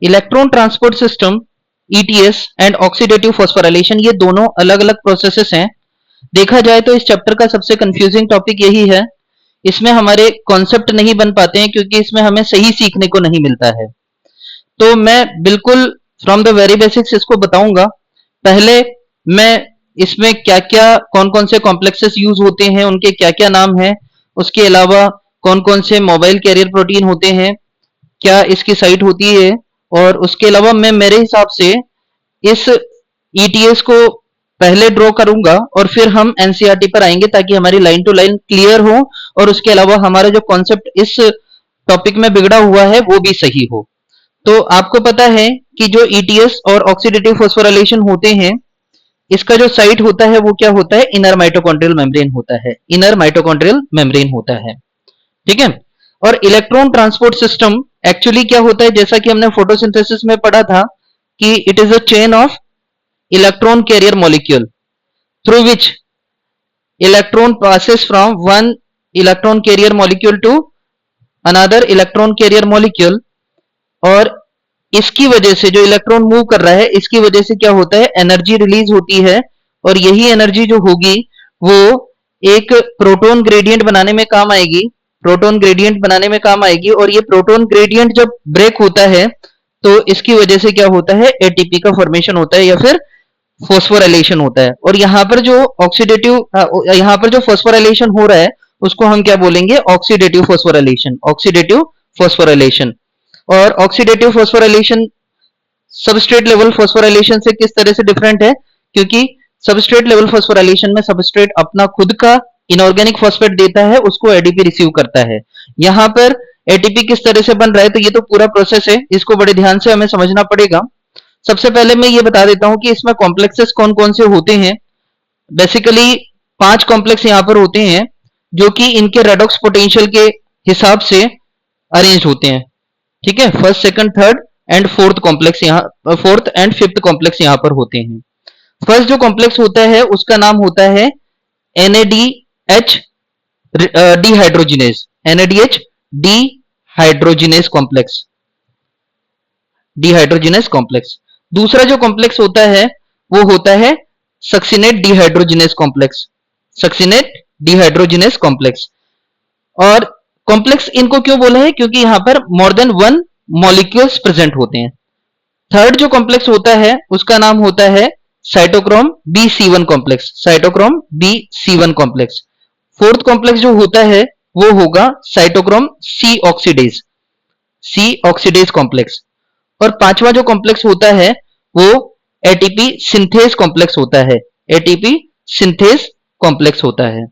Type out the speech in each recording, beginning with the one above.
Electron transport system ETS and oxidative phosphorylation, ये दोनों अलग अलग प्रोसेसेस हैं। देखा जाए तो इस चैप्टर का सबसे कंफ्यूजिंग टॉपिक यही है, इसमें हमारे कॉन्सेप्ट नहीं बन पाते हैं क्योंकि इसमें हमें सही सीखने को नहीं मिलता है। तो मैं बिल्कुल फ्रॉम द वेरी बेसिक्स इसको बताऊंगा। पहले मैं इसमें क्या क्या कौन कौन से कॉम्प्लेक्सेस यूज होते हैं, उनके क्या क्या नाम हैं, उसके अलावा कौन कौन से मोबाइल कैरियर प्रोटीन होते हैं, क्या इसकी साइट होती है, और उसके अलावा मैं मेरे हिसाब से इस ईटीएस को पहले ड्रॉ करूंगा और फिर हम एनसीईआरटी पर आएंगे ताकि हमारी लाइन टू लाइन क्लियर हो और उसके अलावा हमारा जो कॉन्सेप्ट इस टॉपिक में बिगड़ा हुआ है वो भी सही हो। तो आपको पता है कि जो ईटीएस और ऑक्सीडेटिव फॉस्फोराइलेशन होते हैं, इसका जो साइट होता है वो क्या होता है, इनर माइटोकॉन्ड्रियल मेम्ब्रेन होता है, इनर माइटोकॉन्ड्रियल मेम्ब्रेन होता है। ठीक है। और इलेक्ट्रॉन ट्रांसपोर्ट सिस्टम एक्चुअली क्या होता है, जैसा कि हमने फोटोसिंथेसिस में पढ़ा था कि it is a chain of electron carrier molecule through which electron passes from one electron carrier molecule to another electron carrier molecule। और इसकी वजह से जो इलेक्ट्रॉन मूव कर रहा है, इसकी वजह से क्या होता है, एनर्जी रिलीज होती है, और यही एनर्जी जो होगी वो एक प्रोटॉन ग्रेडियंट बनाने में काम आएगी, प्रोटॉन ग्रेडियंट बनाने में काम आएगी। और ये प्रोटॉन ग्रेडियंट जब ब्रेक होता है तो इसकी वजह से क्या होता है, एटीपी का फॉर्मेशन होता है या फिर फॉस्फोराइलेशन होता है। और यहाँ पर जो यहाँ पर जो फॉस्फोराइलेशन हो रहा है उसको हम क्या बोलेंगे, ऑक्सीडेटिव फॉस्फोराइलेशन, ऑक्सीडेटिव फॉस्फोराइलेशन। और oxidative phosphorylation substrate level phosphorylation से किस तरह से डिफरेंट है, क्योंकि सबस्ट्रेट लेवल फॉस्फोराइलेशन में सबस्ट्रेट अपना खुद का इनऑर्गेनिक फॉस्फेट देता है, उसको एडीपी रिसीव करता है। यहाँ पर एटीपी किस तरह से बन रहा है, तो ये तो पूरा प्रोसेस है, इसको बड़े ध्यान से हमें समझना पड़ेगा। सबसे पहले मैं ये बता देता हूं कि इसमें कॉम्प्लेक्सेस कौन कौन से होते हैं। बेसिकली 5 कॉम्प्लेक्स यहाँ पर होते हैं जो कि इनके रेडॉक्स पोटेंशियल के हिसाब से अरेंज होते हैं। ठीक है, first second third and fourth complex यहाँ, फोर्थ एंड फिफ्थ कॉम्प्लेक्स यहाँ पर होते हैं। फर्स्ट जो कॉम्प्लेक्स होता है उसका नाम होता है NADH dehydrogenase, NADH dehydrogenase complex, dehydrogenase complex. दूसरा जो कॉम्प्लेक्स होता है वो होता है succinate dehydrogenase complex, succinate dehydrogenase complex. और कॉम्प्लेक्स इनको क्यों बोला है, क्योंकि यहां पर मोर देन 1 मॉलिक्यूल्स प्रेजेंट होते हैं। थर्ड जो कॉम्प्लेक्स होता है उसका नाम होता है cytochrome B-C1 complex, cytochrome B-C1 complex. Fourth complex जो होता है वो होगा cytochrome C oxidase, C oxidase complex. और पांचवा जो कॉम्प्लेक्स होता है वो एटीपी सिंथेज कॉम्प्लेक्स होता है, एटीपी सिंथेज कॉम्प्लेक्स होता है।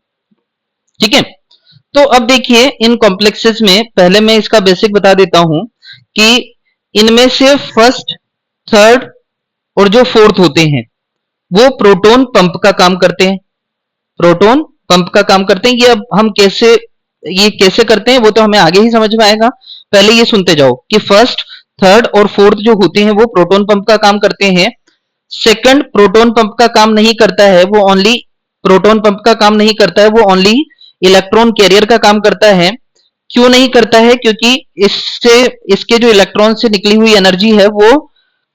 ठीक है। तो अब देखिए इन कॉम्प्लेक्सेस में पहले मैं इसका बेसिक बता देता हूं कि इनमें से फर्स्ट थर्ड और जो फोर्थ होते हैं वो प्रोटॉन पंप का काम करते हैं, प्रोटॉन पंप का काम करते हैं। ये अब हम ये कैसे करते हैं वो तो हमें आगे ही समझ में आएगा, पहले ये सुनते जाओ कि फर्स्ट थर्ड और फोर्थ जो होते हैं वो प्रोटॉन पंप का काम करते हैं। सेकंड प्रोटॉन पंप का काम नहीं करता है, वो ओनली प्रोटॉन पंप का काम नहीं करता है, वो ओनली इलेक्ट्रॉन कैरियर का काम करता है। क्यों नहीं करता है, क्योंकि इससे इसके जो इलेक्ट्रॉन से निकली हुई एनर्जी है वो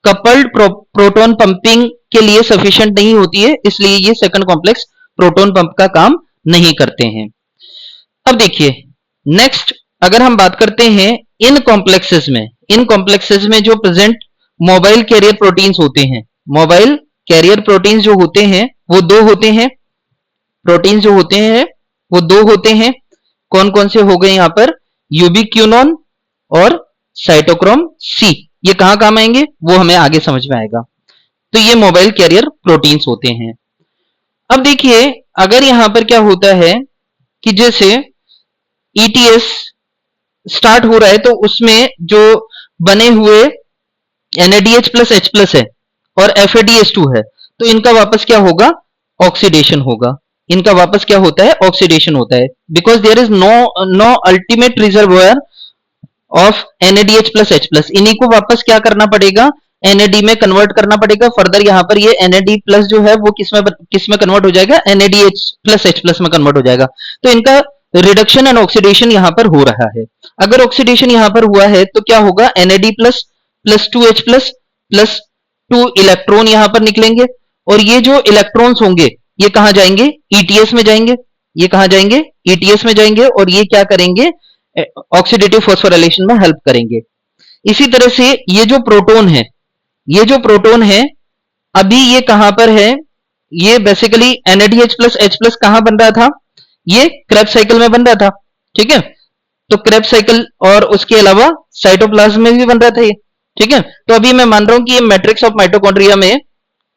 कपल्ड प्रोटॉन पंपिंग के लिए सफिशिएंट नहीं होती है, इसलिए ये सेकंड कॉम्प्लेक्स प्रोटॉन पंप का काम नहीं करते हैं। अब देखिए नेक्स्ट अगर हम बात करते हैं इन कॉम्प्लेक्सेस में, इन कॉम्प्लेक्सेस में जो प्रेजेंट मोबाइल कैरियर प्रोटीन्स होते हैं, मोबाइल कैरियर प्रोटीन्स जो होते हैं वो 2 होते हैं, प्रोटीन्स जो होते हैं वो 2 होते हैं। कौन कौन से हो गए यहाँ पर, यूबिक्विनोन और साइटोक्रोम C। ये कहां काम आएंगे वो हमें आगे समझ में आएगा। तो ये मोबाइल कैरियर प्रोटीन्स होते हैं। अब देखिए अगर यहां पर क्या होता है कि जैसे ETS स्टार्ट हो रहा है तो उसमें जो बने हुए NADH प्लस H प्लस है और FADH2 है, तो इनका वापस क्या होगा, ऑक्सीडेशन होगा। इनका वापस क्या होता है, ऑक्सीडेशन होता है, because there is no ultimate reservoir of NADH plus H plus. इन्हीं को वापस क्या करना पड़ेगा, NAD में कन्वर्ट करना पड़ेगा। फर्दर यहाँ पर ये NAD प्लस जो है वो किस में कन्वर्ट हो जाएगा, NADH प्लस H प्लस में कन्वर्ट हो जाएगा। तो इनका रिडक्शन एंड ऑक्सीडेशन यहाँ पर हो रहा है। अगर ऑक्सीडेशन यहाँ पर हुआ है तो क्या होगा, NAD plus plus 2H plus plus 2 electron यहां पर निकलेंगे, और ये जो इलेक्ट्रॉन्स होंगे ये कहां जाएंगे, ईटीएस में जाएंगे। ये कहां जाएंगे, ईटीएस में जाएंगे, और ये क्या करेंगे, ऑक्सीडेटिव फॉस्फोराइलेशन में हेल्प करेंगे। इसी तरह से ये जो प्रोटॉन है, ये जो प्रोटॉन है अभी ये कहां पर है, ये basically NADH plus H plus कहां बन रहा था, ये क्रेब्स साइकिल में बन रहा था। ठीक है, तो क्रेब्स साइकिल और उसके अलावा साइटोप्लाज्म में भी बन रहा था ये। ठीक है, तो अभी मैं मान रहा हूं कि ये मैट्रिक्स ऑफ माइटोकॉन्ड्रिया में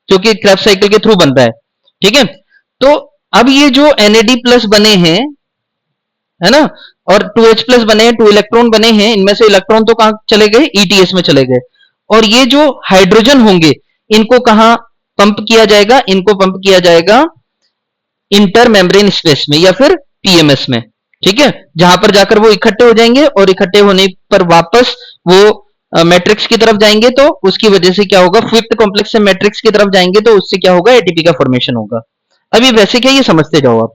जो कि क्रेब्स साइकिल के थ्रू बन रहा है। ठीक है, तो अब ये जो NAD प्लस बने हैं, है ना, और 2H प्लस बने हैं, 2 इलेक्ट्रॉन बने हैं, इनमें से इलेक्ट्रॉन तो कहां चले गए, ईटीएस में चले गए। और ये जो हाइड्रोजन होंगे इनको कहां पंप किया जाएगा, इनको पंप किया जाएगा इंटर मेम्ब्रेन स्पेस में या फिर पीएमएस में। ठीक है, जहां पर जाकर वो इकट्ठे हो जाएंगे, और इकट्ठे होने पर वापस वो मैट्रिक्स की तरफ जाएंगे, तो उसकी वजह से क्या होगा, फिफ्थ कॉम्प्लेक्स से मैट्रिक्स की तरफ जाएंगे तो उससे क्या होगा, एटीपी का फॉर्मेशन होगा। अभी वैसे क्या, ये समझते जाओ आप।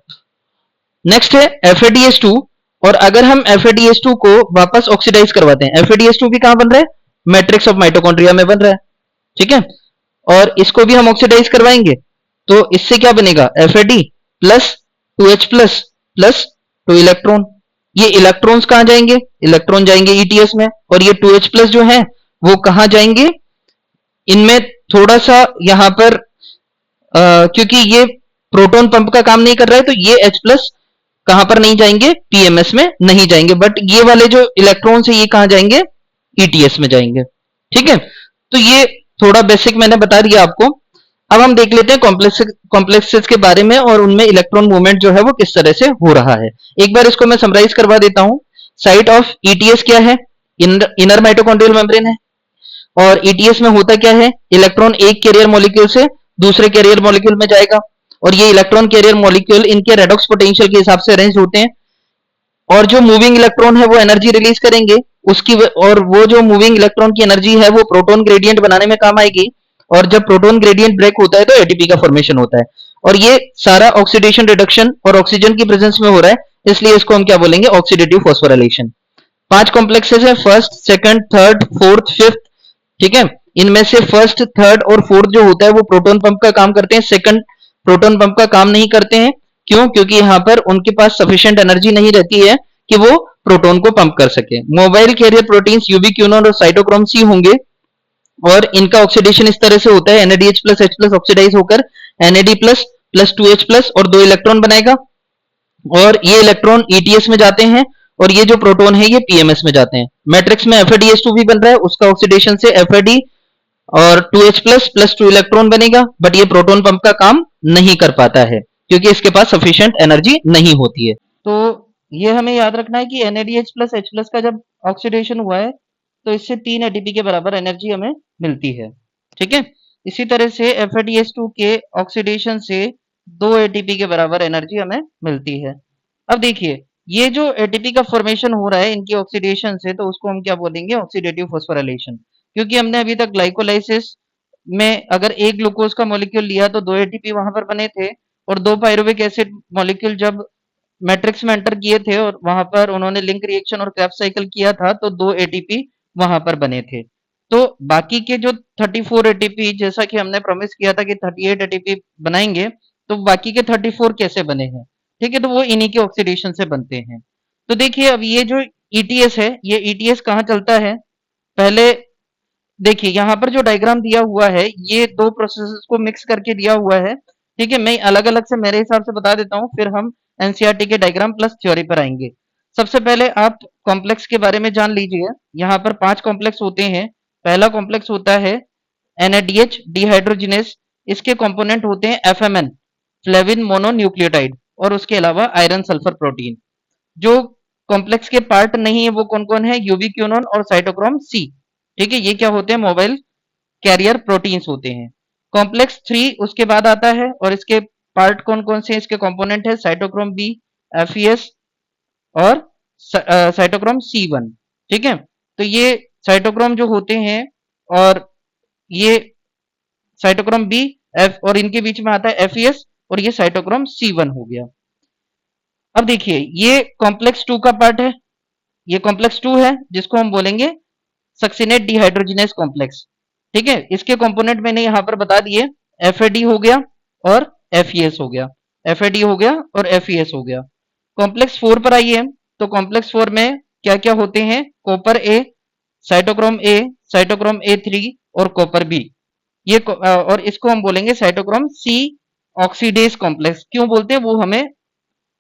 नेक्स्ट है FADH2, और अगर हम FADH2 को वापस ऑक्सीडाइज करवाते हैं, FADH2 भी कहां बन रहा है, मैट्रिक्स ऑफ माइटोकॉन्ड्रिया में बन रहा है। ठीक है, और इसको भी हम ऑक्सीडाइज करवाएंगे, तो इससे क्या बनेगा, FAD plus 2H plus plus 2 electron. ये इलेक्ट्रॉन्स कहां जाएंगे, इलेक्ट्रॉन जाएंगे ईटीएस में, और ये 2H प्लस जो है वो कहां जाएंगे, इनमें थोड़ा सा यहां पर क्योंकि ये प्रोटॉन पंप का काम नहीं कर रहा है, तो ये H प्लस कहां पर नहीं जाएंगे, पीएमएस में नहीं जाएंगे, बट ये वाले जो इलेक्ट्रॉन्स है ये कहां जाएंगे, ईटीएस में जाएंगे। ठीक है, तो ये थोड़ा बेसिक मैंने बता दिया आपको। अब हम देख लेते हैं कॉम्प्लेक्सेस के बारे में, और उनमें इलेक्ट्रॉन मूवमेंट जो है वो किस तरह से हो रहा है। एक बार इसको मैं समराइज करवा देता हूं। साइट ऑफ ईटीएस क्या है, इनर माइटोकॉन्ड्रियल मेम्ब्रेन है, और ईटीएस में होता क्या है, इलेक्ट्रॉन एक कैरियर मॉलिक्यूल से दूसरे कैरियर मॉलिक्यूल में जाएगा, और ये इलेक्ट्रॉन कैरियर मॉलिक्यूल इनके रेडॉक्स पोटेंशियल के हिसाब से अरेंज होते हैं, और जो मूविंग इलेक्ट्रॉन है वो एनर्जी रिलीज करेंगे और वो जो मूविंग इलेक्ट्रॉन की एनर्जी है वो प्रोटॉन ग्रेडियंट बनाने में काम आएगी, और जब प्रोटॉन ग्रेडियंट ब्रेक होता है तो एटीपी का फॉर्मेशन होता है, और ये सारा ऑक्सीडेशन रिडक्शन और ऑक्सीजन की प्रेजेंस में हो रहा है, इसलिए इसको हम क्या बोलेंगे, ऑक्सीडेटिव फॉस्फोराइलेशन। 5 कॉम्प्लेक्सेस है, first, second, third, fourth, fifth. ठीक है, इनमें से फर्स्ट, थर्ड और फोर्थ जो होता है वो प्रोटॉन पंप का काम करते हैं, सेकंड प्रोटॉन पंप का काम नहीं करते हैं। क्यों, क्योंकि यहां पर उनके पास सफिशिएंट एनर्जी नहीं रहती है कि वो प्रोटॉन को पंप कर सके। मोबाइल कैरियर प्रोटीन्स यूबिक्विनोन और साइटोक्रोम सी होंगे, और इनका ऑक्सीडेशन इस तरह से होता है, NADH plus H plus oxidize होकर NAD plus plus 2H plus और 2 इलेक्ट्रॉन बनाएगा, और ये इलेक्ट्रॉन ईटीएस में जाते हैं, और ये जो प्रोटॉन है ये पीएमएस में जाते हैं। मैट्रिक्स में FADH2 भी बन रहा है, उसका ऑक्सीडेशन से FAD और 2H प्लस प्लस 2 इलेक्ट्रॉन बनेगा, बट ये प्रोटॉन पंप का काम नहीं कर पाता है क्योंकि इसके पास सफिशिएंट एनर्जी नहीं होती है। तो ये हमें याद रखना है कि NADH प्लस H प्लस का जब ऑक्सीडेशन हुआ है तो इससे 3 एटीपी के बराबर एनर्जी हमें मिलती है। ठीक है, इसी तरह से FADH2 के ऑक्सीडेशन से 2 एटीपी के बराबर एनर्जी हमें मिलती है। अब देखिए, ये जो एटीपी का फॉर्मेशन हो रहा है इनकी ऑक्सीडेशन से, तो उसको हम क्या बोलेंगे, ऑक्सीडेटिव फॉस्फोराइलेशन। क्योंकि हमने अभी तक ग्लाइकोलाइसिस में अगर एक ग्लूकोज का मॉलिक्यूल लिया तो 2 एटीपी वहां पर बने थे, और 2 पायरुविक एसिड मॉलिक्यूल जब मैट्रिक्स में एंटर किए थे और वहां पर उन्होंने लिंक रिएक्शन और क्रेब्स साइकिल किया था, तो 2 एटीपी वहां पर बने थे। तो बाकी के जो 34 एटीपी, जैसा कि हमने प्रॉमिस किया था कि 38 एटीपी बनाएंगे, तो बाकी के 34 कैसे बने हैं, ठीक है, तो वो इन्हीं के ऑक्सीडेशन से बनते हैं। तो देखिए, अब ये जो ईटीएस है, ये ईटीएस कहाँ चलता है, पहले देखिए यहाँ पर जो डायग्राम दिया हुआ है ये दो प्रोसेसेस को मिक्स करके दिया हुआ है। ठीक है, मैं अलग अलग से मेरे हिसाब से बता देता हूँ, फिर हम एनसीईआरटी के डायग्राम प्लस थ्योरी पर आएंगे। सबसे पहले आप कॉम्प्लेक्स के बारे में जान लीजिए। यहाँ पर 5 कॉम्प्लेक्स होते हैं। पहला कॉम्प्लेक्स होता है NADH डिहाइड्रोजिनेस, इसके कंपोनेंट होते हैं FMN फ्लेविन मोनोन्यूक्लियोटाइड, और उसके अलावा आयरन सल्फर प्रोटीन। जो कॉम्प्लेक्स के पार्ट नहीं है वो कौन कौन है, यूबिक्विनोन और साइटोक्रोम सी। ठीक है, ये क्या होते हैं, मोबाइल कैरियर प्रोटीन्स होते हैं। कॉम्प्लेक्स 3 उसके बाद आता है, और इसके पार्ट कौन कौन से, इसके कंपोनेंट है साइटोक्रोम बी, FES और साइटोक्रोम C1। ठीक है, तो ये साइटोक्रोम जो होते हैं, और ये साइटोक्रोम बी एफ, और इनके बीच में आता है FES, और ये साइटोक्रोम C1 हो गया। अब देखिए, ये कॉम्प्लेक्स 2 का पार्ट है, ये कॉम्प्लेक्स 2 है जिसको हम बोलेंगे सक्सिनेट डिहाइड्रोजिनेस कॉम्प्लेक्स। ठीक है, इसके कंपोनेंट मैंने यहां पर बता दिए, FAD हो गया और FES हो गया, FAD हो गया और FES हो गया। कॉम्प्लेक्स 4 पर आइए, तो कॉम्प्लेक्स 4 में क्या क्या होते हैं, copper A, cytochrome A, cytochrome A3 और कॉपर बी। ये और इसको हम बोलेंगे साइटोक्रोम सी ऑक्सीडेज कॉम्प्लेक्स। क्यों बोलते हैं वो हमें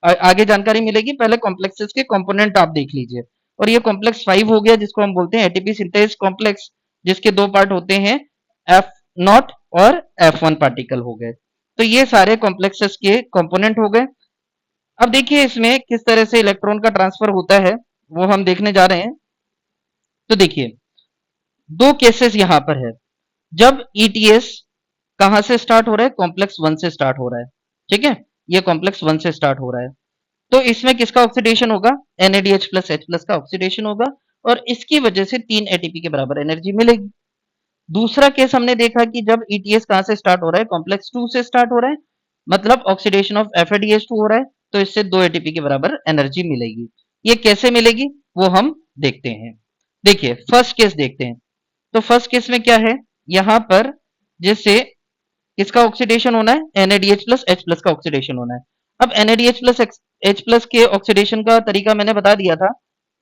आगे जानकारी मिलेगी, पहले कॉम्प्लेक्सेस के कंपोनेंट आप देख लीजिए। और ये कॉम्प्लेक्स 5 हो गया जिसको हम बोलते हैं एटीपी सिंथेस कॉम्प्लेक्स, जिसके दो पार्ट होते हैं, F0 और F1 पार्टिकल हो गए। तो ये सारे कॉम्प्लेक्सेस के कंपोनेंट हो गए। अब देखिए इसमें किस तरह से इलेक्ट्रॉन का ट्रांसफर होता है वो हम देखने जा रहे हैं। तो देखिए दो केसेस यहां पर है, जब ईटीएस कहां से स्टार्ट हो रहा है, कॉम्प्लेक्स 1 से स्टार्ट हो रहा है। ठीक है, ये कॉम्प्लेक्स 1 से स्टार्ट हो रहा है, तो इसमें किसका ऑक्सीडेशन होगा, NADH प्लस H प्लस का ऑक्सीडेशन होगा और इसकी वजह से 3 एटीपी के बराबर एनर्जी मिलेगी। दूसरा केस हमने देखा कि जब ईटीएस कहां से स्टार्ट हो रहा है, कॉम्प्लेक्स 2 से स्टार्ट हो रहा है, मतलब ऑक्सीडेशन ऑफ FADH2 हो रहा है, तो इससे 2 एटीपी के बराबर एनर्जी मिलेगी। ये कैसे मिलेगी वो हम देखते हैं। देखिए फर्स्ट केस देखते हैं। तो फर्स्ट केस में क्या है, यहां पर जैसे किसका ऑक्सीडेशन होना है, NADH प्लस H प्लस का ऑक्सीडेशन होना है। अब NADH प्लस H प्लस के ऑक्सीडेशन का तरीका मैंने बता दिया था।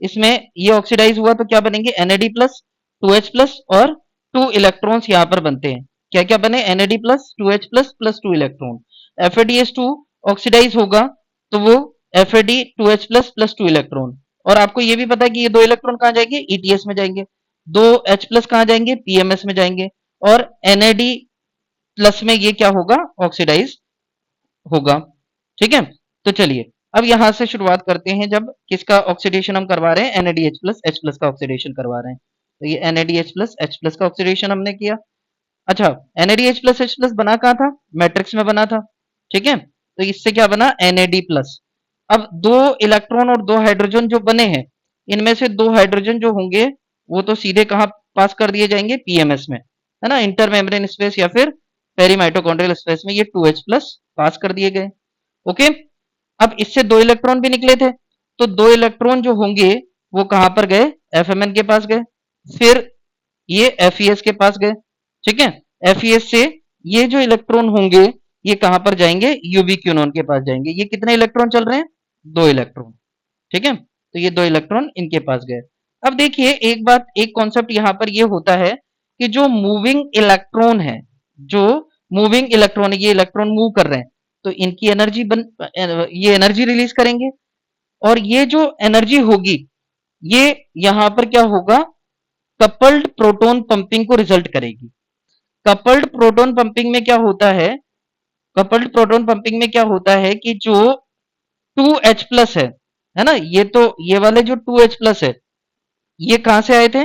इसमें ये ऑक्सीडाइज हुआ तो क्या बनेंगे, NAD प्लस 2H प्लस और 2 इलेक्ट्रॉन्स यहाँ पर बनते हैं। क्या क्या बने, NAD plus 2H plus plus 2 electron. FADH2 oxidize होगा तो वो FAD 2H plus plus 2 electron. और आपको ये भी पता है कि ये दो इलेक्ट्रॉन कहाँ जाएंगे, ETS में जाएंगे। दो H प्लस कहाँ जाएंगे, PMS में जाएंगे। और NAD प्लस में ये क्या होगा, ऑक्सीडाइज होगा। ठीक है, तो चलिए अब यहां से शुरुआत करते हैं, जब किसका ऑक्सीडेशन हम करवा रहे हैं, NADH प्लस H प्लस का ऑक्सीडेशन करवा रहे हैं। तो ये NADH प्लस H प्लस का ऑक्सीडेशन हमने किया। अच्छा, NADH प्लस H प्लस बना कहाँ था, मैट्रिक्स में बना था। ठीक है, तो इससे क्या बना, NAD प्लस। अब दो इलेक्ट्रॉन और दो हाइड्रोजन जो बने हैं, इनमें से दो हाइड्रोजन जो होंगे वो तो सीधे कहाँ पास कर दिए जाएंगे, PMS में, है ना, इंटर मेम्ब्रेन स्पेस या फिर पेरी माइटोकॉन्ड्रियल स्पेस में, ये 2H प्लस पास कर दिए गए। ओके, अब इससे दो इलेक्ट्रॉन भी निकले थे, तो दो इलेक्ट्रॉन जो होंगे वो कहां पर गए, FMN के पास गए, फिर ये FES के पास गए। ठीक है, FES से ये जो इलेक्ट्रॉन होंगे ये कहां पर जाएंगे, यूबिक्यूनोन के पास जाएंगे। ये कितने इलेक्ट्रॉन चल रहे हैं, दो इलेक्ट्रॉन। ठीक है, तो ये दो इलेक्ट्रॉन इनके पास गए। अब देखिए एक बात, एक कॉन्सेप्ट यहां पर ये होता है कि जो मूविंग इलेक्ट्रॉन है, जो मूविंग इलेक्ट्रॉन है, ये इलेक्ट्रॉन मूव कर रहे हैं, तो इनकी एनर्जी ये एनर्जी रिलीज करेंगे। और ये जो एनर्जी होगी ये यहां पर क्या होगा, कपल्ड प्रोटॉन पंपिंग को रिजल्ट करेगी। कपल्ड प्रोटॉन पंपिंग में क्या होता है, कपल्ड प्रोटॉन पंपिंग में क्या होता है कि जो 2H प्लस है ना, ये तो ये वाले जो 2H प्लस है ये कहां से आए थे,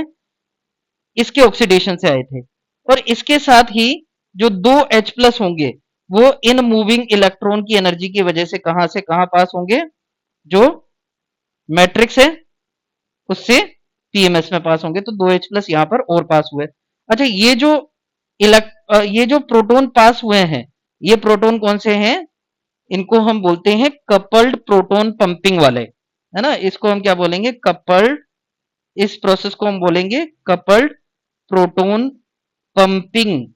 इसके ऑक्सीडेशन से आए थे। और इसके साथ ही जो दो H प्लस होंगे वो इन मूविंग इलेक्ट्रॉन की एनर्जी की वजह से कहां पास होंगे, जो मैट्रिक्स है उससे PMS में पास होंगे, तो 2H प्लस यहां पर और पास हुए। अच्छा, ये जो प्रोटॉन पास हुए हैं, ये प्रोटॉन कौन से हैं, इनको हम बोलते हैं कपल्ड प्रोटॉन पंपिंग वाले, है ना, इसको हम क्या बोलेंगे, कपल्ड, इस प्रोसेस को हम बोलेंगे कपल्ड प्रोटॉन पंपिंग।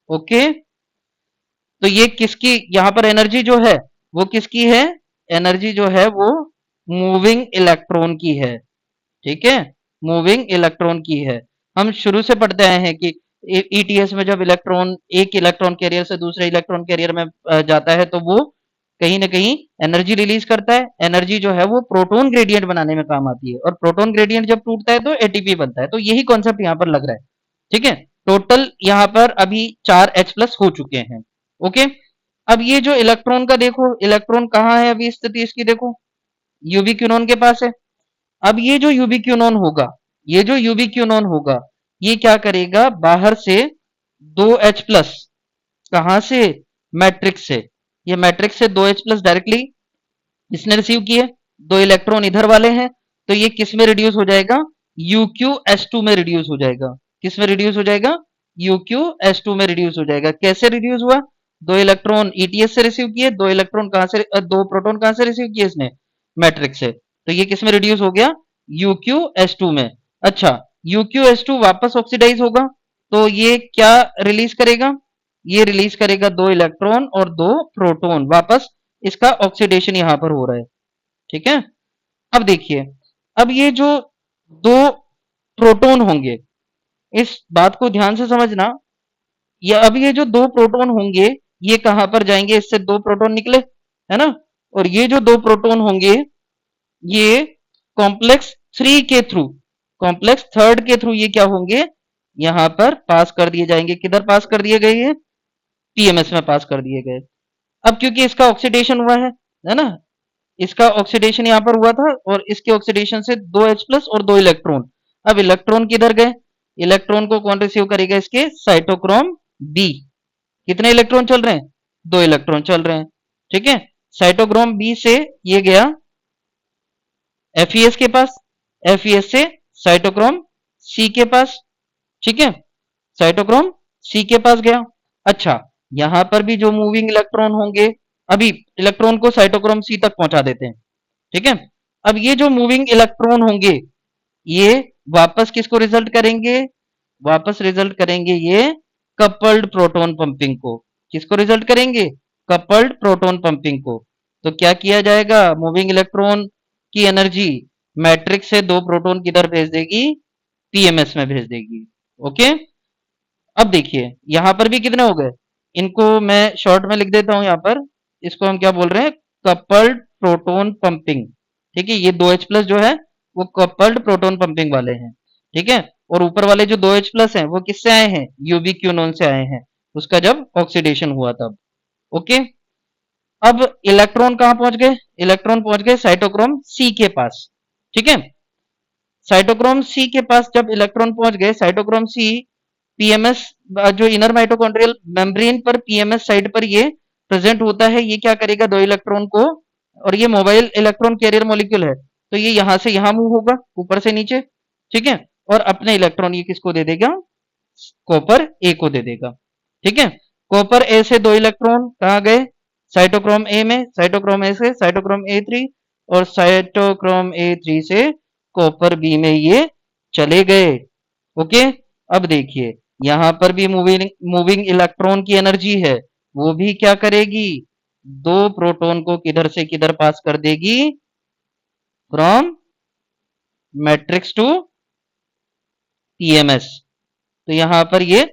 ओके, तो ये किसकी यहां पर एनर्जी जो है वो किसकी है, एनर्जी जो है वो मूविंग इलेक्ट्रॉन की है। ठीक है, मूविंग इलेक्ट्रॉन की है। हम शुरू से पढ़ते आए हैं कि ईटीएस में जब इलेक्ट्रॉन एक इलेक्ट्रॉन कैरियर से दूसरे इलेक्ट्रॉन कैरियर में जाता है तो वो कहीं ना कहीं एनर्जी रिलीज करता है। एनर्जी जो है वो प्रोटॉन ग्रेडियंट बनाने में काम आती है, और प्रोटॉन ग्रेडियंट जब टूटता है तो एटीपी बनता है। तो यही कॉन्सेप्ट यहाँ पर लग रहा है। ठीक है, टोटल यहाँ पर अभी 4H प्लस हो चुके हैं। ओके, अब ये जो इलेक्ट्रॉन का देखो, इलेक्ट्रॉन कहाँ है अभी स्थिति इसकी, देखो यूबिक्यूनोन के पास है। अब ये जो यूबिक्यूनोन होगा, ये जो यूबिक्यूनोन होगा ये क्या करेगा, बाहर से 2H प्लस, कहां से, मैट्रिक्स से, ये मैट्रिक्स से 2H प्लस डायरेक्टली इसने रिसीव किए, दो इलेक्ट्रॉन इधर वाले हैं, तो ये किस में रिड्यूस हो जाएगा, UqS2 में रिड्यूस हो जाएगा। किस में रिड्यूस हो जाएगा, UqS2 में रिड्यूस हो जाएगा। कैसे रिड्यूस हुआ, दो इलेक्ट्रॉन ETS से रिसीव किए, दो इलेक्ट्रॉन कहां से, दो प्रोटॉन कहां से रिसीव किए इसने, मैट्रिक्स से, तो ये किस में रिड्यूस हो गया, UqS2 में। अच्छा, UqS2 वापस ऑक्सीडाइज होगा, तो ये क्या रिलीज करेगा? ये रिलीज करेगा 2 इलेक्ट्रॉन और 2 प्रोटॉन, वापस इसका ऑक्सीडेशन यहां पर हो रहा है। ठीक है, अब देखिए, अब ये जो 2 प्रोटॉन होंगे, इस बात को ध्यान से समझना, ये अब ये जो 2 प्रोटॉन होंगे, ये कहां पर जाएंगे? इससे 2 प्रोटॉन निकले, है ना? और ये जो 2 प्रोटॉन होंगे, ये कॉम्प्लेक्स 3 के थ्रू, कॉम्प्लेक्स थर्ड के थ्रू ये क्या होंगे? यहां पर पास कर दिए जाएंगे। किधर पास कर दिए गए? ये पीएमएस में पास कर दिए गए। अब क्योंकि इसका ऑक्सीडेशन हुआ है ना, इसका ऑक्सीडेशन यहां पर हुआ था, और इसके ऑक्सीडेशन से 2H प्लस और 2 इलेक्ट्रॉन। अब इलेक्ट्रॉन किधर गए? इलेक्ट्रॉन को कौन रिसीव करेगा? इसके साइटोक्रोम बी। कितने इलेक्ट्रॉन चल रहे हैं? 2 इलेक्ट्रॉन चल रहे हैं। ठीक है, साइटोक्रोम बी से ये गया एफईएस के पास, एफईएस से साइटोक्रोम सी के पास। ठीक है, साइटोक्रोम सी के पास गया। अच्छा, यहां पर भी जो मूविंग इलेक्ट्रॉन होंगे, अभी इलेक्ट्रॉन को साइटोक्रोम सी तक पहुंचा देते हैं। ठीक है, अब ये जो मूविंग इलेक्ट्रॉन होंगे, ये वापस किसको रिजल्ट करेंगे? वापस रिजल्ट करेंगे ये कपल्ड प्रोटॉन पंपिंग को। किसको रिजल्ट करेंगे? कपल्ड प्रोटॉन पंपिंग को। तो क्या किया जाएगा? मूविंग इलेक्ट्रॉन की एनर्जी मैट्रिक्स से 2 प्रोटॉन किधर भेज देगी? पीएमएस में भेज देगी। ओके, अब देखिए यहां पर भी कितने हो गए? इनको मैं शॉर्ट में लिख देता हूं यहां पर। इसको हम क्या बोल रहे हैं? Coupled proton pumping. ठीक है, ये 2H प्लस जो है वो कपल्ड प्रोटॉन पंपिंग वाले हैं। ठीक है, और ऊपर वाले जो 2H प्लस हैं वो किससे आए हैं? यूबी क्यूनोन से आए हैं, उसका जब ऑक्सीडेशन हुआ तब। ओके, अब इलेक्ट्रॉन कहां पहुंच गए? इलेक्ट्रॉन पहुंच गए साइटोक्रोम सी के पास। ठीक है, साइटोक्रोम सी के पास जब इलेक्ट्रॉन पहुंच गए, साइटोक्रोम सी पीएमएस, जो इनर माइटोकॉन्ड्रियल मेम्ब्रेन पर पीएमएस साइड पर ये प्रेजेंट होता है, ये क्या करेगा? 2 इलेक्ट्रॉन को, और ये मोबाइल इलेक्ट्रॉन कैरियर मॉलिक्यूल है, तो ये यहां से यहां मूव होगा, ऊपर से नीचे। ठीक है, और अपने इलेक्ट्रॉन ये किसको दे देगा? कॉपर ए को दे देगा। ठीक है, कॉपर ए से 2 इलेक्ट्रॉन कहां गए? साइटोक्रोम ए में, साइटोक्रोम ए से साइटोक्रोम ए3, और साइटोक्रोम ए3 से कॉपर बी में ये चले गए। ओके, अब देखिए यहां पर भी मूविंग मूविंग इलेक्ट्रॉन की एनर्जी है, वो भी क्या करेगी? 2 प्रोटॉन को किधर से किधर पास कर देगी? From matrix to PMS. तो यहां पर ये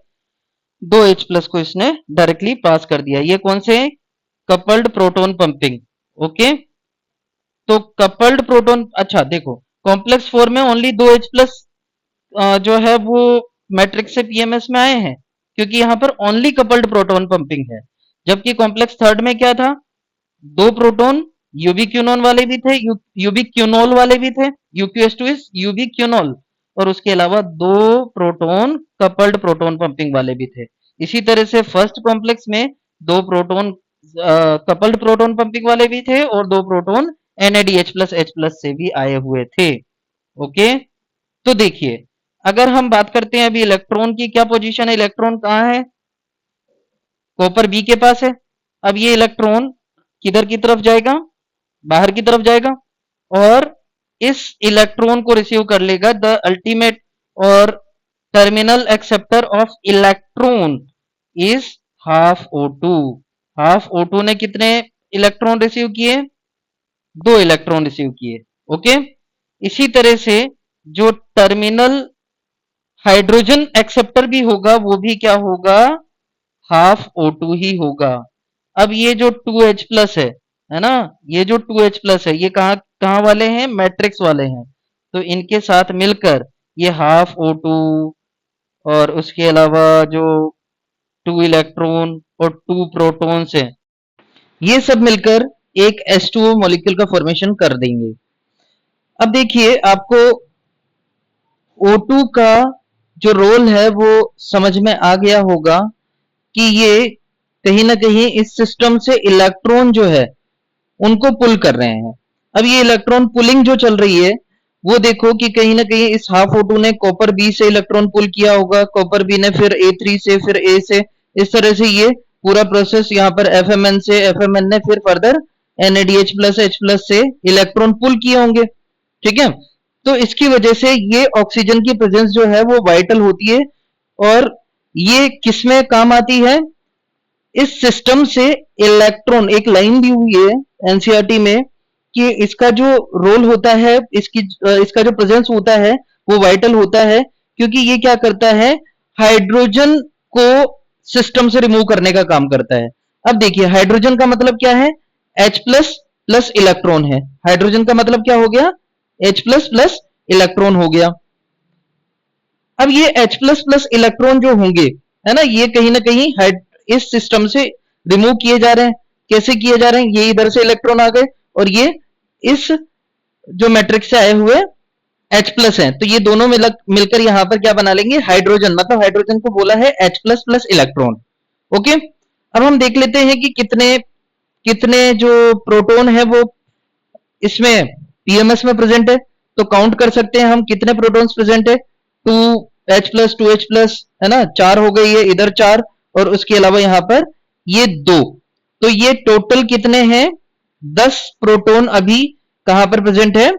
2H प्लस को इसने डायरेक्टली पास कर दिया। ये कौन से? Coupled proton pumping. ओके, तो कपल्ड प्रोटॉन, अच्छा देखो, कॉम्प्लेक्स 4 में ओनली 2H प्लस जो है वो मैट्रिक्स से पीएमएस में आए हैं, क्योंकि यहां पर ओनली कपल्ड प्रोटॉन पंपिंग है। जबकि कॉम्प्लेक्स थर्ड में क्या था? 2 प्रोटॉन यूबिक्यूनोन वाले भी थे, यूबिक्यूनोल वाले भी थे, यूक्यूएस2 इज यूबिक्यूनोल, और उसके अलावा 2 प्रोटॉन कपल्ड प्रोटॉन पंपिंग वाले भी थे। इसी तरह से फर्स्ट कॉम्प्लेक्स में 2 प्रोटॉन कपल्ड प्रोटॉन पंपिंग वाले भी थे, और 2 proton NADH plus H plus से भी आए हुए थे। ओके, तो देखिए अगर हम बात करते हैं अभी इलेक्ट्रॉन की, क्या पोजीशन है? इलेक्ट्रॉन कहां है? कॉपर बी के पास है। अब ये इलेक्ट्रॉन किधर की तरफ जाएगा? बाहर की तरफ जाएगा, और इस इलेक्ट्रॉन को रिसीव कर लेगा द अल्टीमेट और terminal acceptor of electron is half O2। Half O2 ने कितने इलेक्ट्रॉन रिसीव किए? 2 इलेक्ट्रॉन रिसीव किए। ओके, इसी तरह से जो टर्मिनल हाइड्रोजन एक्सेप्टर भी होगा, वो भी क्या होगा? हाफ O2 ही होगा। अब ये जो 2H प्लस है ना, ये जो 2H प्लस है, ये कहां कहां वाले हैं? मैट्रिक्स वाले हैं। तो इनके साथ मिलकर ये हाफ O2, और उसके अलावा जो 2 इलेक्ट्रॉन और 2 प्रोटॉन्स हैं, ये सब मिलकर एक H2O मॉलिक्यूल का फॉर्मेशन कर देंगे। अब देखिए आपको O2 का जो रोल है वो समझ में आ गया होगा कि ये कहीं ना कहीं इस सिस्टम से इलेक्ट्रॉन जो है उनको पुल कर रहे हैं। अब ये इलेक्ट्रॉन पुलिंग जो चल रही है, वो देखो कि कहीं ना कहीं इस हाफ O2 ने कॉपर बी से इलेक्ट्रॉन पुल किया होगा, कॉपर बी ने फिर A3 से, फिर A से, इस तरह से ये पूरा प्रोसेस यहाँ पर FMN से, FMN ने फिर further NADH plus H plus से इलेक्ट्रॉन पुल किए होंगे। ठीक है, तो इसकी वजह से ये ऑक्सीजन की प्रेजेंस जो है वो वाइटल होती है। और ये किसमें काम आती है? इस सिस्टम से इलेक्ट्रॉन, एक लाइन दी हुई है एनसीईआरटी में कि इसका जो रोल होता है, इसका जो प्रेजेंस होता है वो वाइटल होता है, क्योंकि ये क्या करता है, हाइड्रोजन को सिस्टम से रिमूव करने का काम करता है। अब देखिए हाइड्रोजन का मतलब क्या है, H प्लस प्लस इलेक्ट्रॉन है। हाइड्रोजन का मतलब क्या हो गया, H प्लस प्लस इलेक्ट्रॉन हो गया। अब ये H प्लस प्लस इलेक्ट्रॉन जो होंगे, है ना, ये कहीं ना कहीं इस सिस्टम से रिमूव किए जा रहे हैं। कैसे किए जा रहे हैं, ये इधर से इलेक्ट्रॉन आ गए और ये इस जो मैट्रिक्स से आए हुए H प्लस है, तो ये दोनों मिलकर यहां पर क्या बना लेंगे, हाइड्रोजन। मतलब हाइड्रोजन को बोला है H plus plus electron. Okay, अब हम देख लेते हैं कि कितने कितने जो प्रोटॉन है वो इसमें पीएमएस में प्रेजेंट है। तो काउंट कर सकते हैं हम कितने प्रोटॉन्स प्रेजेंट है, 2H प्लस 2H प्लस, है ना, 4 हो गई है, इधर 4 और उसके अलावा यहां पर ये 2। तो ये टोटल कितने हैं, 10 प्रोटॉन अभी कहां पर प्रेजेंट है,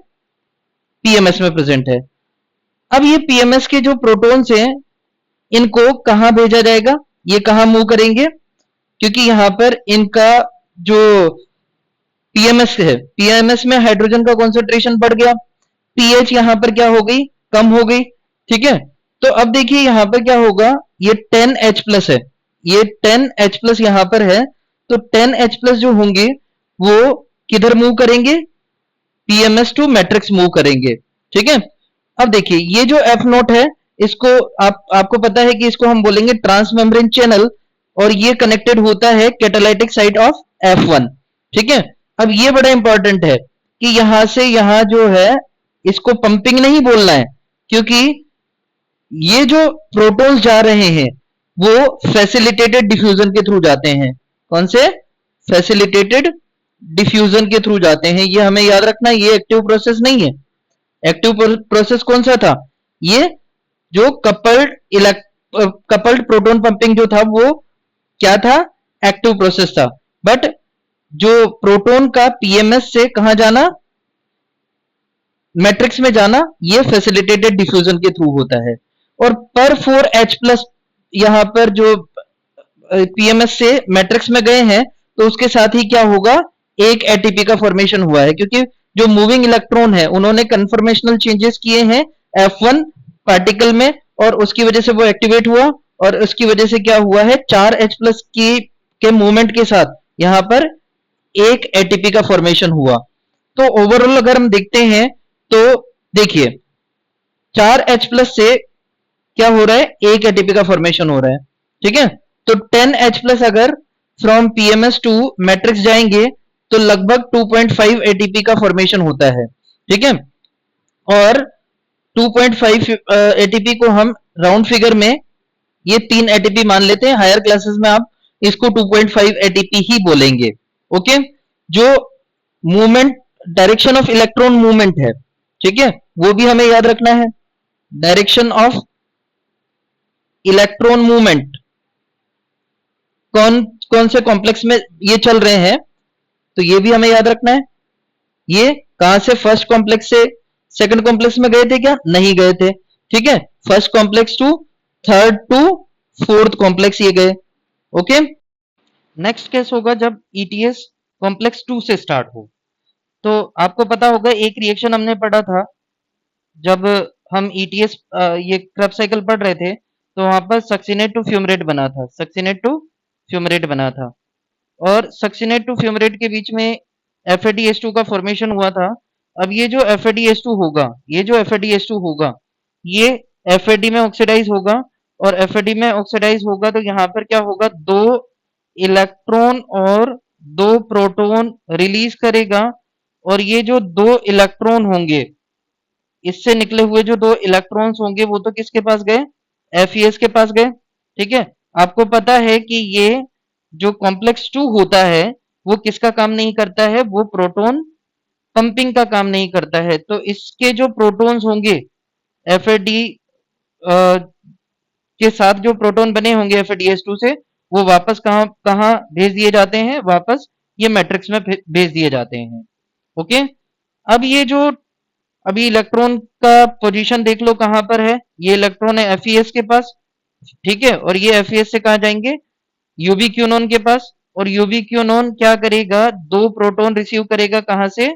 पीएमएस में प्रेजेंट है। अब ये पीएमएस के जो प्रोटॉन्स हैं इनको कहां भेजा जाएगा, ये कहां मूव करेंगे, क्योंकि यहां पर इनका जो पीएमएस है, पीएमएस में हाइड्रोजन का कॉन्सेंट्रेशन बढ़ गया, पीएच यहां पर क्या हो गई, कम हो गई। ठीक है, तो अब देखिए यहां पर क्या होगा, ये 10H प्लस है, ये 10H प्लस यहां पर है, तो 10H प्लस जो होंगे वो किधर मूव करेंगे, पीएमएस टू मैट्रिक्स मूव करेंगे। ठीक है, अब देखिए ये जो एफ नोट है, इसको आपको पता है कि इसको हम बोलेंगे ट्रांस मेम्ब्रेन चैनल, और ये कनेक्टेड होता है कैटालाइटिक साइट ऑफ F1। ठीक है, अब ये बड़ा इंपॉर्टेंट है कि यहां से यहां जो है इसको पंपिंग नहीं बोलना है, क्योंकि ये जो प्रोटॉन्स जा रहे हैं वो फैसिलिटेटेड डिफ्यूजन के थ्रू जाते हैं। कौन से, फैसिलिटेटेड डिफ्यूजन के थ्रू जाते हैं। ये हमें याद रखना, ये एक्टिव प्रोसेस नहीं है। एक्टिव प्रोसेस कौन सा था, ये जो कपल्ड प्रोटॉन पंपिंग जो था वो क्या था, एक्टिव प्रोसेस था। बट जो प्रोटॉन का पीएमएस से कहां जाना, मैट्रिक्स में जाना, ये फैसिलिटेटेड डिफ्यूजन के थ्रू होता है। और पर 4H प्लस यहां पर जो पीएमएस से मैट्रिक्स में गए हैं, तो उसके साथ ही क्या होगा, एक एटीपी का फॉर्मेशन हुआ है, क्योंकि जो मूविंग इलेक्ट्रॉन है उन्होंने कन्फर्मेशनल चेंजेस किए हैं F1 पार्टिकल में, और उसकी वजह से वो एक्टिवेट हुआ, और उसकी वजह से क्या हुआ है, 4H प्लस के मूवमेंट के साथ यहां पर एक एटीपी का फॉर्मेशन हुआ। तो ओवरऑल अगर हम देखते हैं तो देखिए 4H प्लस से क्या हो रहा है, एक एटीपी का फॉर्मेशन हो रहा है। ठीक है, तो 10H प्लस अगर फ्रॉम पीएमएस टू मैट्रिक्स जाएंगे तो लगभग 2.5 एटीपी का फॉर्मेशन होता है। ठीक है, और 2.5 एटीपी को हम राउंड फिगर में ये 3 एटीपी मान लेते हैं, हायर क्लासेस में आप इसको 2.5 एटीपी ही बोलेंगे। ओके, जो movement, direction of electron movement है, ठीक है, वो भी हमें याद रखना है। डायरेक्शन ऑफ इलेक्ट्रॉन मूवमेंट कौन कौन से कॉम्प्लेक्स में ये चल रहे हैं, तो ये भी हमें याद रखना है। ये कहां से, फर्स्ट कॉम्प्लेक्स से सेकंड कॉम्प्लेक्स में गए थे क्या, नहीं गए थे। ठीक है, first complex to third to fourth complex ये गए। ओके, नेक्स्ट केस होगा जब ईटीएस कॉम्प्लेक्स 2 से स्टार्ट हो। तो आपको पता होगा एक रिएक्शन हमने पढ़ा था जब हम ईटीएस ये क्रब साइकिल पढ़ रहे थे, तो वहां पर सक्सिनेट टू फ्यूमरेट बना था, सक्सिनेट टू फ्यूमरेट बना था, और सक्सिनेट टू फ्यूमरेट के बीच में FADH2 का फॉर्मेशन हुआ था। अब ये जो FADH2 होगा, ये जो FADH2 होगा, ये FAD में ऑक्सीडाइज होगा, और FAD में ऑक्सीडाइज होगा तो यहाँ पर क्या होगा, 2 इलेक्ट्रॉन और 2 प्रोटॉन रिलीज करेगा, और ये जो 2 इलेक्ट्रॉन होंगे, इससे निकले हुए जो 2 इलेक्ट्रॉन्स होंगे वो तो किसके पास गए, FES के पास गए। ठीक है, आपको पता है कि ये जो कॉम्प्लेक्स 2 होता है वो किसका काम नहीं करता है, वो प्रोटॉन पंपिंग का काम नहीं करता है। तो इसके जो प्रोटॉन्स होंगे FAD के साथ जो प्रोटॉन बने होंगे FADH2 से, वो वापस कहां कहां भेज दिए जाते हैं, वापस ये मैट्रिक्स में भेज दिए जाते हैं। ओके, अब ये जो अभी इलेक्ट्रॉन का पोजीशन देख लो कहां पर है, ये इलेक्ट्रॉन है FeS के पास, ठीक है, और ये FeS से कहा जाएंगे यूबी क्यूनोन के पास, और यूबी क्यूनोन क्या करेगा, दो प्रोटॉन रिसीव करेगा, कहां से,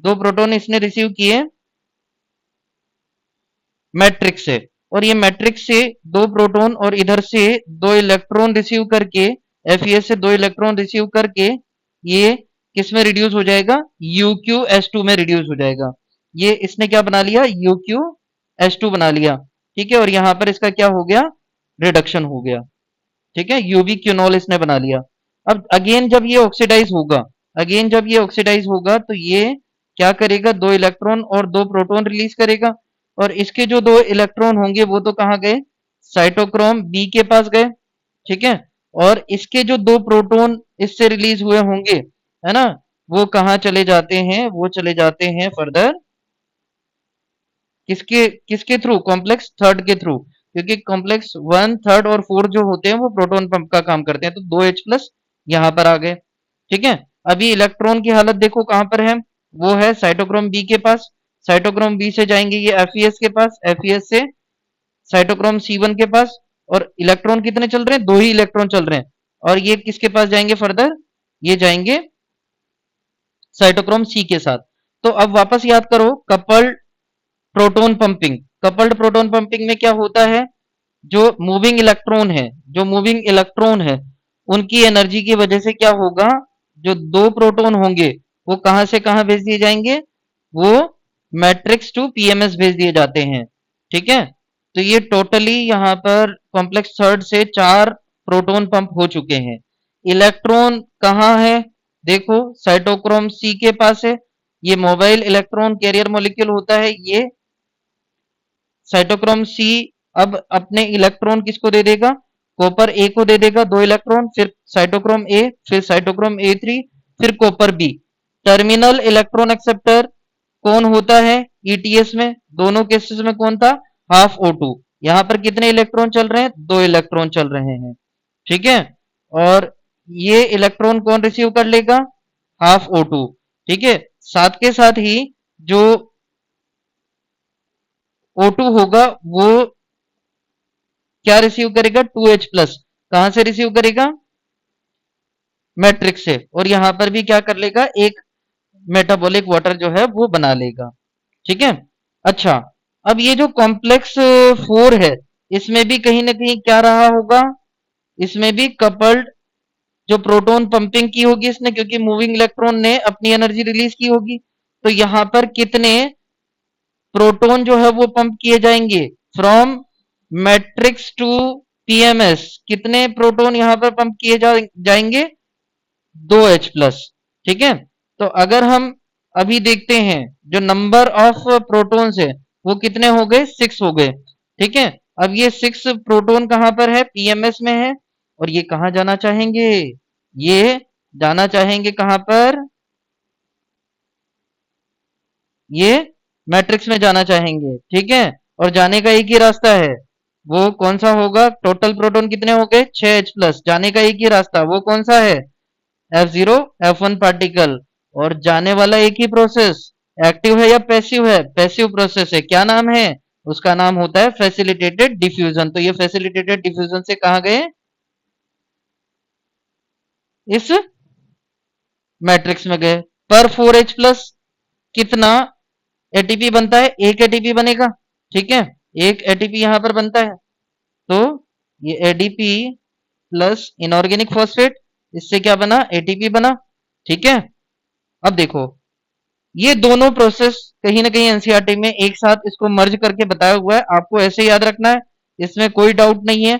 दो प्रोटॉन इसने रिसीव किए मैट्रिक्स से, और ये मैट्रिक्स से दो प्रोटॉन और इधर से दो इलेक्ट्रॉन रिसीव करके, FeS से दो इलेक्ट्रॉन रिसीव करके ये किस में रिड्यूस हो जाएगा, UqS2 में रिड्यूस हो जाएगा। ये इसने क्या बना लिया, UqS2 बना लिया, ठीक है, और यहां पर इसका क्या हो गया, रिडक्शन हो गया, ठीक है, यूवी क्यूनोल इसने बना लिया। अब अगेन जब ये ऑक्सीडाइज होगा, अगेन जब ये ऑक्सीडाइज होगा तो ये क्या करेगा, दो इलेक्ट्रॉन और दो प्रोटॉन रिलीज करेगा, और इसके जो दो इलेक्ट्रॉन होंगे वो तो कहां गए, साइटोक्रोम बी के पास गए, ठीक है, और इसके जो दो प्रोटॉन इससे रिलीज हुए होंगे, है ना, वो कहां चले जाते हैं, वो चले जाते हैं फर्दर किसके किसके थ्रू, कॉम्प्लेक्स थर्ड के थ्रू, क्योंकि कॉम्प्लेक्स वन थर्ड और फोर्थ जो होते हैं वो प्रोटॉन पंप का काम करते हैं, तो दो H प्लस यहां पर आ गए, ठीक है। अभी इलेक्ट्रॉन की हालत देखो कहां पर है, वो है साइटोक्रोम बी के पास, साइटोक्रोम बी से जाएंगे ये FeS के पास, FeS से साइटोक्रोम C1 के पास, और इलेक्ट्रॉन कितने चल रहे हैं, दो ही इलेक्ट्रॉन चल रहे हैं, और ये किसके पास जाएंगे फर्दर, ये जाएंगे साइटोक्रोम सी के साथ। तो अब वापस याद करो coupled proton pumping, coupled proton pumping में क्या होता है, जो मूविंग इलेक्ट्रॉन है, जो मूविंग इलेक्ट्रॉन है उनकी एनर्जी की वजह से क्या होगा, जो दो प्रोटॉन होंगे वो कहां से कहां भेज दिए जाएंगे, वो मैट्रिक्स टू PMS भेज दिए जाते हैं, ठीक है। तो ये टोटली यहां पर कॉम्प्लेक्स थर्ड से चार प्रोटॉन पंप हो चुके हैं। इलेक्ट्रॉन कहां है, देखो साइटोक्रोम सी के पास है, ये मोबाइल इलेक्ट्रॉन कैरियर मॉलिक्यूल होता है, ये साइटोक्रोम सी अब अपने इलेक्ट्रॉन किसको दे देगा, कॉपर ए को दे देगा दो इलेक्ट्रॉन, फिर साइटोक्रोम ए, फिर साइटोक्रोम A3, फिर copper B. Terminal electron acceptor कौन होता है ETS में, दोनों केसेस में कौन था, हाफ O2। यहां पर कितने इलेक्ट्रॉन चल रहे हैं, दो इलेक्ट्रॉन चल रहे हैं, ठीक है, और ये इलेक्ट्रॉन कौन रिसीव कर लेगा, हाफ O2, ठीक है। साथ के साथ ही जो O2 होगा वो क्या रिसीव करेगा, 2H प्लस, कहां से रिसीव करेगा, मैट्रिक्स से, और यहां पर भी क्या कर लेगा, एक मेटाबॉलिक वाटर जो है वो बना लेगा, ठीक है। अच्छा, अब ये जो कॉम्प्लेक्स फोर है इसमें भी कहीं ना कहीं क्या रहा होगा, इसमें भी कपल्ड जो प्रोटॉन पंपिंग की होगी इसने, क्योंकि मूविंग इलेक्ट्रॉन ने अपनी एनर्जी रिलीज की होगी, तो यहां पर कितने प्रोटॉन जो है वो पंप किए जाएंगे फ्रॉम मैट्रिक्स टू PMS, कितने प्रोटॉन यहां पर पंप किए जाएंगे, दो H प्लस, ठीक है। तो अगर हम अभी देखते हैं जो नंबर ऑफ प्रोटॉन्स है वो कितने हो गए, 6 हो गए, ठीक है। अब ये 6 प्रोटॉन कहां पर है, PMS में है, और ये कहां जाना चाहेंगे, ये जाना चाहेंगे कहां पर, ये मैट्रिक्स में जाना चाहेंगे, ठीक है, और जाने का एक ही रास्ता है, वो कौन सा होगा, टोटल प्रोटॉन कितने हो गए, 6H प्लस, जाने का एक ही रास्ता, वो कौन सा है, F0 F1 पार्टिकल, और जाने वाला एक ही प्रोसेस, एक्टिव है या पैसिव है, पैसिव प्रोसेस है, क्या नाम है, उसका नाम होता है फैसिलिटेटेड डिफ्यूजन। तो ये फैसिलिटेटेड डिफ्यूजन से कहा गए, इस मैट्रिक्स में गए, पर 4H प्लस कितना ATP बनता है, एक ATP बनेगा, ठीक है, एक ATP यहां पर बनता है, तो ये ADP प्लस इनऑर्गेनिक फॉस्फेट, इससे क्या बना, ATP बना, ठीक है। अब देखो ये दोनों प्रोसेस कहीं ना कहीं एनसीईआरटी में एक साथ इसको मर्ज करके बताया हुआ है, आपको ऐसे याद रखना है, इसमें कोई डाउट नहीं है,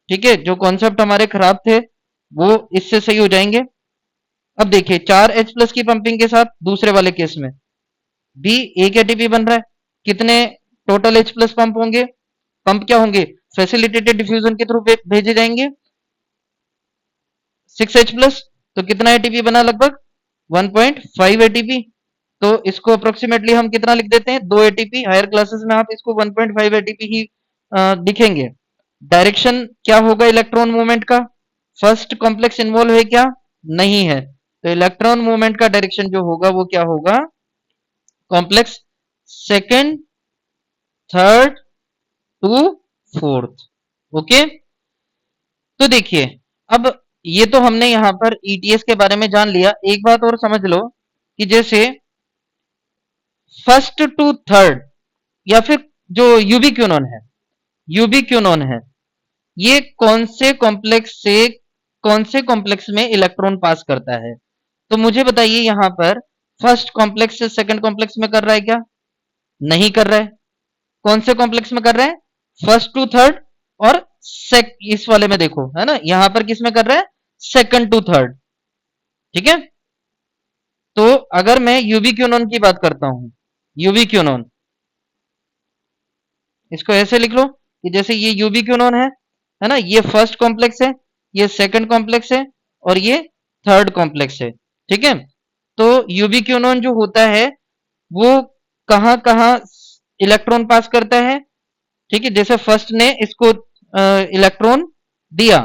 ठीक है। जो कॉन्सेप्ट हमारे खराब थे वो इससे सही हो जाएंगे। अब देखिए 4H प्लस की पंपिंग के साथ दूसरे वाले केस में भी एक एटीपी बन रहा है, कितने टोटल H प्लस पंप होंगे, पंप क्या होंगे, फैसिलिटेटेड डिफ्यूजन के थ्रू भेजे जाएंगे 6H प्लस, तो कितना एटीपी बना, लगभग 1.5 एटीपी। तो इसको अप्रोक्सीमेटली हम कितना लिख देते हैं, 2 एटीपी, हायर क्लासेस में आप इसको 1.5 एटीपी ही दिखेंगे। डायरेक्शन क्या होगा इलेक्ट्रॉन मूवमेंट का, फर्स्ट कॉम्प्लेक्स इन्वॉल्व है क्या, नहीं है, तो इलेक्ट्रॉन मूवमेंट का डायरेक्शन जो होगा वो क्या होगा, complex second, third to fourth. Okay, तो देखिए, अब ये तो हमने यहां पर ईटीएस के बारे में जान लिया। एक बात और समझ लो कि जैसे फर्स्ट टू थर्ड या फिर जो यूबी क्यूनॉन है, यूबी क्यूनॉन है, ये कौन से कॉम्प्लेक्स में इलेक्ट्रॉन पास करता है? तो मुझे बताइए यहां पर फर्स्ट कॉम्प्लेक्स से सेकंड कॉम्प्लेक्स में कर रहा है क्या? नहीं कर रहा है। कौन से कॉम्प्लेक्स में कर रहा है? फर्स्ट टू थर्ड, और इस वाले में देखो, है ना, यहां पर किस में कर रहा है? Second to third. ठीक है, तो अगर मैं यूबी क्यूनॉन की बात करता हूं, यूबी क्यूनॉन, इसको ऐसे लिख लो कि जैसे ये यूबी क्यूनॉन है ना, ये फर्स्ट कॉम्प्लेक्स है, ये सेकंड कॉम्प्लेक्स है, और ये थर्ड कॉम्प्लेक्स है। ठीक है, तो यूबी क्यूनॉन जो होता है वो कहां कहां इलेक्ट्रॉन पास करता है? ठीक है, जैसे फर्स्ट ने इसको इलेक्ट्रॉन दिया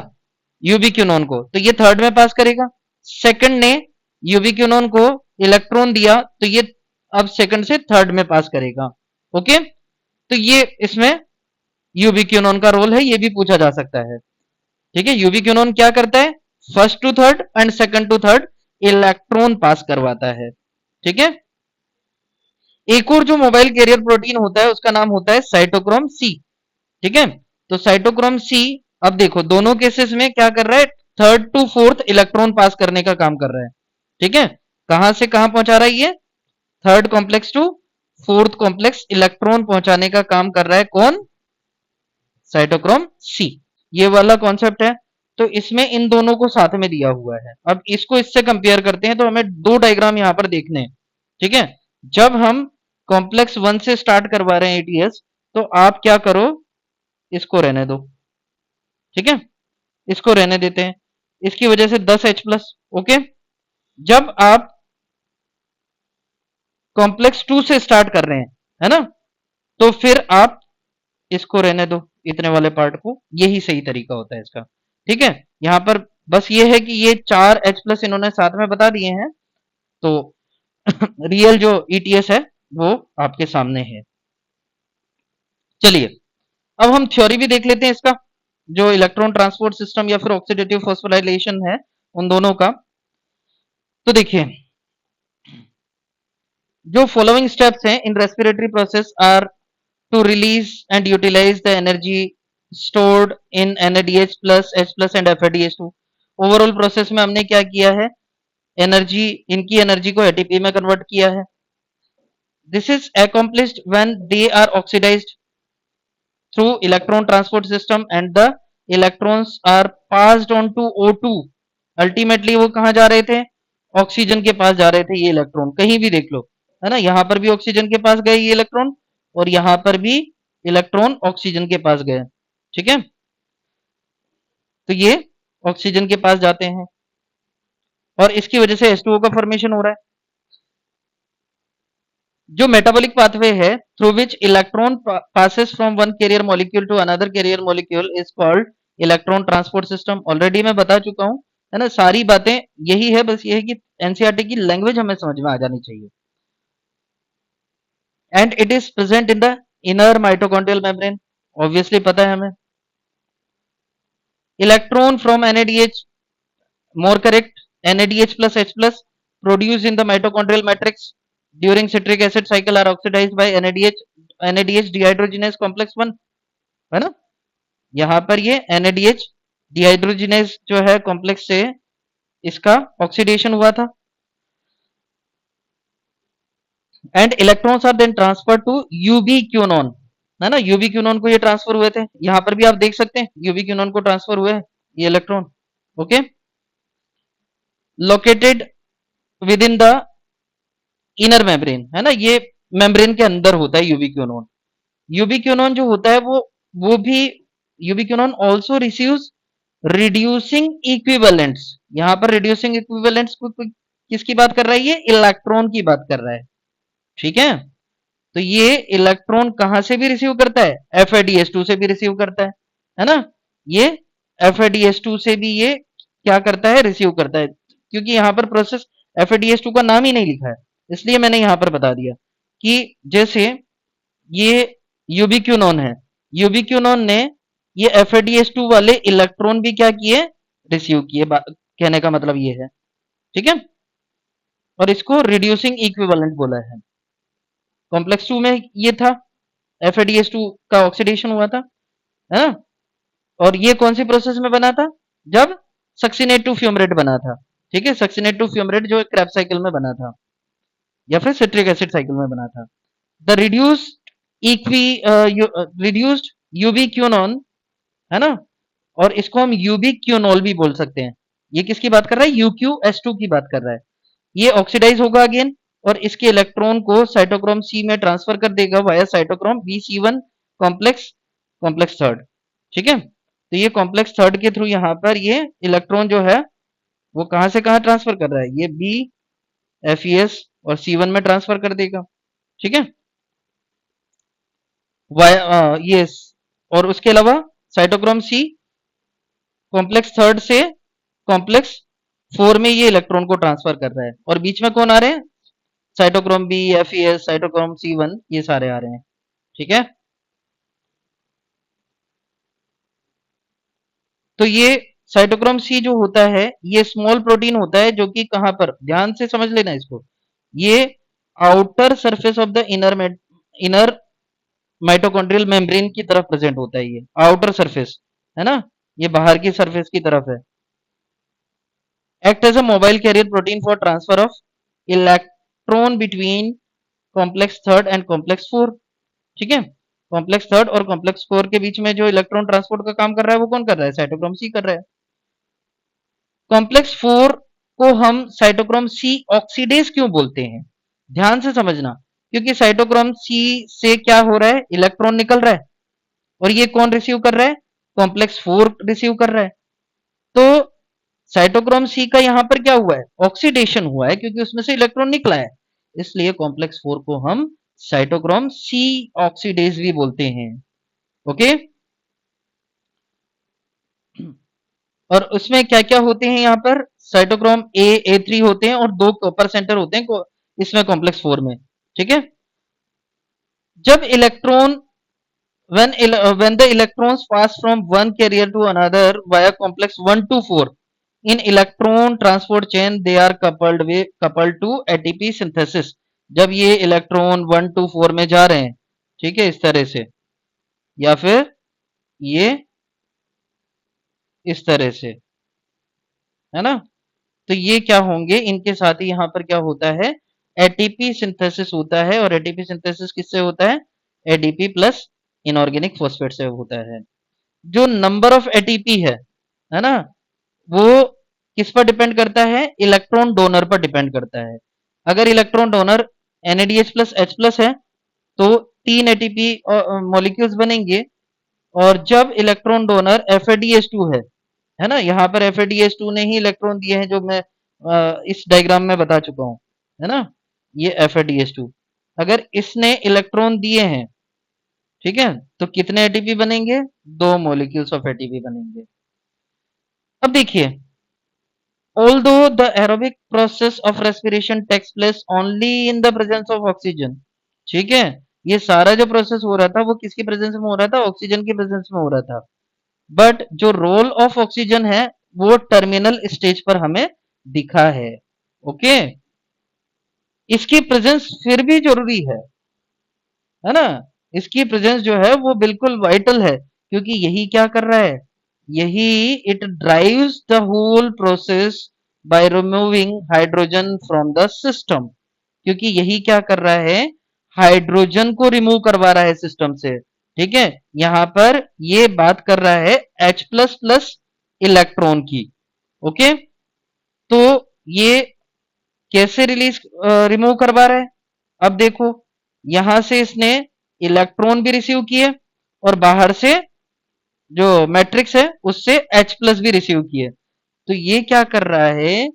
यूबी क्यूनॉन को, तो ये थर्ड में पास करेगा। सेकंड ने यूबी क्यूनॉन को इलेक्ट्रॉन दिया, तो ये अब सेकंड से थर्ड में पास करेगा। ओके, तो ये इसमें यूबी क्यूनॉन का रोल है, ये भी पूछा जा सकता है। ठीक है, यूबी क्यूनॉन क्या करता है? First to third and second to third electron pass करवाता है। ठीक है, एक और जो मोबाइल कैरियर प्रोटीन होता है उसका नाम होता है साइटोक्रोम सी। ठीक है, तो साइटोक्रोम सी, अब देखो दोनों केसेस में क्या कर रहा है? थर्ड टू फोर्थ इलेक्ट्रॉन पास करने का काम कर रहा है। ठीक है, कहां से कहां पहुंचा रहा है ये? Third complex to fourth complex electron पहुंचाने का काम कर रहा है कौन? Cytochrome C. ये वाला कॉन्सेप्ट है। तो इसमें इन दोनों को साथ में दिया हुआ है। अब इसको इससे कंपेयर करते हैं, तो हमें दो डायग्राम यहां पर देखने हैं। ठीक है, जब हम कॉम्प्लेक्स वन से स्टार्ट करवा रहे हैं एटीएस, तो आप क्या करो, इसको रहने दो। ठीक है, इसको रहने देते हैं, इसकी वजह से 10H+। ओके, जब आप कॉम्प्लेक्स टू से स्टार्ट कर रहे हैं, है ना, तो फिर आप इसको रहने दो, इतने वाले पार्ट को, यही सही तरीका होता है इसका। ठीक है, यहां पर बस ये है कि ये 4H+ इन्होंने साथ में बता दिए हैं, तो रियल जो ईटीएस है वो आपके सामने है। चलिए, अब हम थ्योरी भी देख लेते हैं इसका, जो इलेक्ट्रॉन ट्रांसपोर्ट सिस्टम या फिर ऑक्सीडेटिव फॉस्फोराइलेशन है, उन दोनों का। तो देखिए, जो फॉलोइंग स्टेप्स हैं in respiratory process are to release and utilise the energy stored in NADH+, H+ and FADH2। Overall process में हमने क्या किया है? एनर्जी, इनकी एनर्जी को एटीपी में कन्वर्ट किया है। This is accomplished when they are oxidized through electron transport system and the electrons are passed on to O2। Ultimately वो कहां जा रहे थे? ऑक्सीजन के पास जा रहे थे ये इलेक्ट्रॉन, कहीं भी देख लो, है ना, यहां पर भी ऑक्सीजन के पास गए ये इलेक्ट्रॉन, और यहां पर भी इलेक्ट्रॉन ऑक्सीजन के पास गए। ठीक है, तो ये ऑक्सीजन के पास जाते हैं, और इसकी वजह से H2O का फॉर्मेशन हो रहा है। जो मेटाबॉलिक पाथवे है through which electron passes from one carrier molecule to another carrier molecule is called electron transport system. Already मैं बता चुका हूं, है ना, सारी बातें यही है, बस ये है कि एनसीईआरटी की लैंग्वेज हमें समझ में आ जानी चाहिए। And it is present in the inner mitochondrial membrane, obviously पता है हमें। Electron from NADH, more correct, NADH plus H plus produced in the mitochondrial matrix during citric acid cycle are oxidized by NADH dehydrogenase complex 1, है ना, यहां पर ये NADH dehydrogenase जो है कॉम्प्लेक्स से इसका ऑक्सीडेशन हुआ था। And electrons are then transfer to ubiquinone, है ना, यूबी क्यूनॉन को ये ट्रांसफर हुए थे, यहां पर भी आप देख सकते हैं यूबी क्यूनॉन को ट्रांसफर हुए हैं ये electron. Okay, located with in the inner membrane, है ना, ये मेम्ब्रेन के अंदर होता है यूबी क्यूनॉन। यूबी क्यूनॉन जो होता है वो भी, ubiquinone also receives reducing equivalents. यहां पर रिड्यूसिंग इक्विवेलेंट्स को किसकी बात कर रहा है? ये इलेक्ट्रॉन की बात कर रहा है। ठीक है, तो ये इलेक्ट्रॉन कहां से भी रिसीव करता है? FADH2 से भी रिसीव करता है ना, ये FADH2 से भी ये क्या करता है? रिसीव करता है। क्योंकि यहां पर प्रोसेस FADH2 का नाम ही नहीं लिखा है, इसलिए मैंने यहां पर बता दिया कि जैसे ये यूबिक्विनोन है, यूबिक्विनोन ने ये FADH2 वाले इलेक्ट्रॉन भी क्या किए, रिसीव किए, कहने का मतलब ये है, ठीक है। और इसको रिड्यूसिंग इक्विवेलेंट बोला है। कॉम्प्लेक्स 2 में ये था, FADH2 का ऑक्सीडेशन हुआ था, है ना। और ये कौन सी प्रोसेस में बना था, जब सक्सिनेट टू फ्यूमरेट बना था, ठीक है। सक्सिनेट टू फ्यूमरेट जो क्रैब साइकिल में बना था या फिर सिट्रिक एसिड साइकिल में बना था। द रिड्यूस्ड यूबिक्विनोन, है ना, और इसको हम यूबिक्विनोल भी बोल सकते हैं। ये किसकी बात कर रहा है, UqS2 की बात कर रहा है। ये ऑक्सीडाइज होगा अगेन, और इसके इलेक्ट्रॉन को साइटोक्रोम सी में ट्रांसफर कर देगा via cytochrome BC1 complex, complex third, ठीक है। तो ये कॉम्प्लेक्स थर्ड के थ्रू यहाँ पर ये इलेक्ट्रॉन जो है वो कहां से कहां ट्रांसफर कर रहा है, ये BFES और C1 में ट्रांसफर कर देगा, ठीक है। ये और उसके अलावा साइटोक्रोम सी कॉम्प्लेक्स थर्ड से कॉम्प्लेक्स 4 में ये इलेक्ट्रॉन को ट्रांसफर कर रहा है, और बीच में कौन आ रहे हैं, साइटोक्रोम BFES, साइटोक्रोम C1, ये सारे आ रहे हैं, ठीक है। तो ये साइटोक्रोम सी जो होता है ये स्मॉल प्रोटीन होता है, जो कि कहां पर, ध्यान से समझ लेना इसको, ये outer surface of the inner mitochondrial membrane की तरफ प्रेजेंट होता है, ये आउटर सरफेस, है ना, ये बाहर की सरफेस की तरफ है। Act as a mobile carrier protein for transfer of electron between complex third and complex 4, ठीक है। कॉम्प्लेक्स थर्ड और कॉम्प्लेक्स 4 के बीच में जो इलेक्ट्रॉन ट्रांसपोर्ट का काम कर रहा है वो कौन कर रहा है, साइटोक्रोम सी कर रहा है। कॉम्प्लेक्स 4 को हम साइटोक्रोम सी ऑक्सीडेज क्यों बोलते हैं, ध्यान से समझना, क्योंकि साइटोक्रोम सी से क्या हो रहा है, इलेक्ट्रॉन निकल रहा है, और ये कौन रिसीव कर रहा है, कॉम्प्लेक्स 4 रिसीव कर रहा है। तो साइटोक्रोम सी का यहां पर क्या हुआ है, ऑक्सीडेशन हुआ है, क्योंकि उसमें से इलेक्ट्रॉन निकला है, इसलिए कॉम्प्लेक्स 4 को हम साइटोक्रोम सी ऑक्सीडेज भी बोलते हैं, ओके। और उसमें क्या क्या होते हैं, यहाँ पर साइटोक्रोम A3 होते हैं, और 2 कॉपर सेंटर होते हैं इसमें कॉम्प्लेक्स 4 में, ठीक है। जब electron when the electrons pass from one carrier to another via complex 1 to 4 in electron transport chain, they are coupled to ATP synthesis। जब ये इलेक्ट्रॉन 1 to 4 में जा रहे हैं, ठीक है, इस तरह से, या फिर ये इस तरह से, है ना, तो ये क्या होंगे, इनके साथ ही यहाँ पर क्या होता है, एटीपी सिंथेसिस होता है। और एटीपी सिंथेसिस किससे होता है, एडीपी प्लस इनऑर्गेनिक फॉस्फेट से होता है। जो नंबर ऑफ एटीपी है ना, वो किस पर डिपेंड करता है, इलेक्ट्रॉन डोनर पर डिपेंड करता है। अगर electron donor NADH plus H plus है तो 3 एटीपी मॉलिक्यूल्स बनेंगे, और जब इलेक्ट्रॉन डोनर FADH2 है ना, यहाँ पर FADH2 ने ही इलेक्ट्रॉन दिए हैं, जो मैं इस डायग्राम में बता चुका हूं, है ना, ये FADH2, अगर इसने इलेक्ट्रॉन दिए हैं, ठीक है, तो कितने एटीपी बनेंगे, 2 मॉलिक्यूल्स ऑफ एटीपी बनेंगे। अब देखिए, although the aerobic process of respiration takes place only in the presence of oxygen, ठीक है, ये सारा जो प्रोसेस हो रहा था वो किसकी प्रेजेंस में हो रहा था, ऑक्सीजन की प्रेजेंस में हो रहा था। बट जो रोल ऑफ ऑक्सीजन है वो टर्मिनल स्टेज पर हमें दिखा है, ओके। इसकी प्रेजेंस फिर भी जरूरी है ना, इसकी प्रेजेंस जो है वो बिल्कुल वाइटल है, क्योंकि यही क्या कर रहा है, यही it drives the whole process by removing hydrogen from the system, क्योंकि यही क्या कर रहा है, हाइड्रोजन को रिमूव करवा रहा है सिस्टम से, ठीक है। यहां पर ये बात कर रहा है H प्लस प्लस इलेक्ट्रॉन की, ओके। तो ये कैसे रिमूव करवा रहा है, अब देखो, यहां से इसने इलेक्ट्रॉन भी रिसीव किए, और बाहर से जो मैट्रिक्स है उससे H प्लस भी रिसीव किए। तो ये क्या कर रहा है,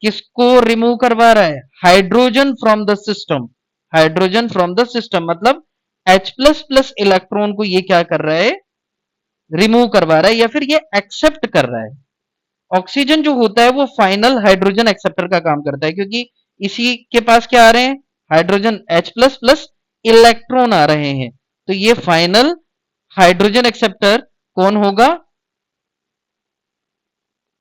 किसको रिमूव करवा रहा है, hydrogen from the system, hydrogen from the system, मतलब H प्लस प्लस इलेक्ट्रॉन को ये क्या कर रहा है, रिमूव करवा रहा है, या फिर ये एक्सेप्ट कर रहा है। ऑक्सीजन जो होता है वो फाइनल हाइड्रोजन एक्सेप्टर का काम करता है, क्योंकि इसी के पास क्या आ रहे हैं, hydrogen H plus plus electron आ रहे हैं, तो ये फाइनल हाइड्रोजन एक्सेप्टर कौन होगा?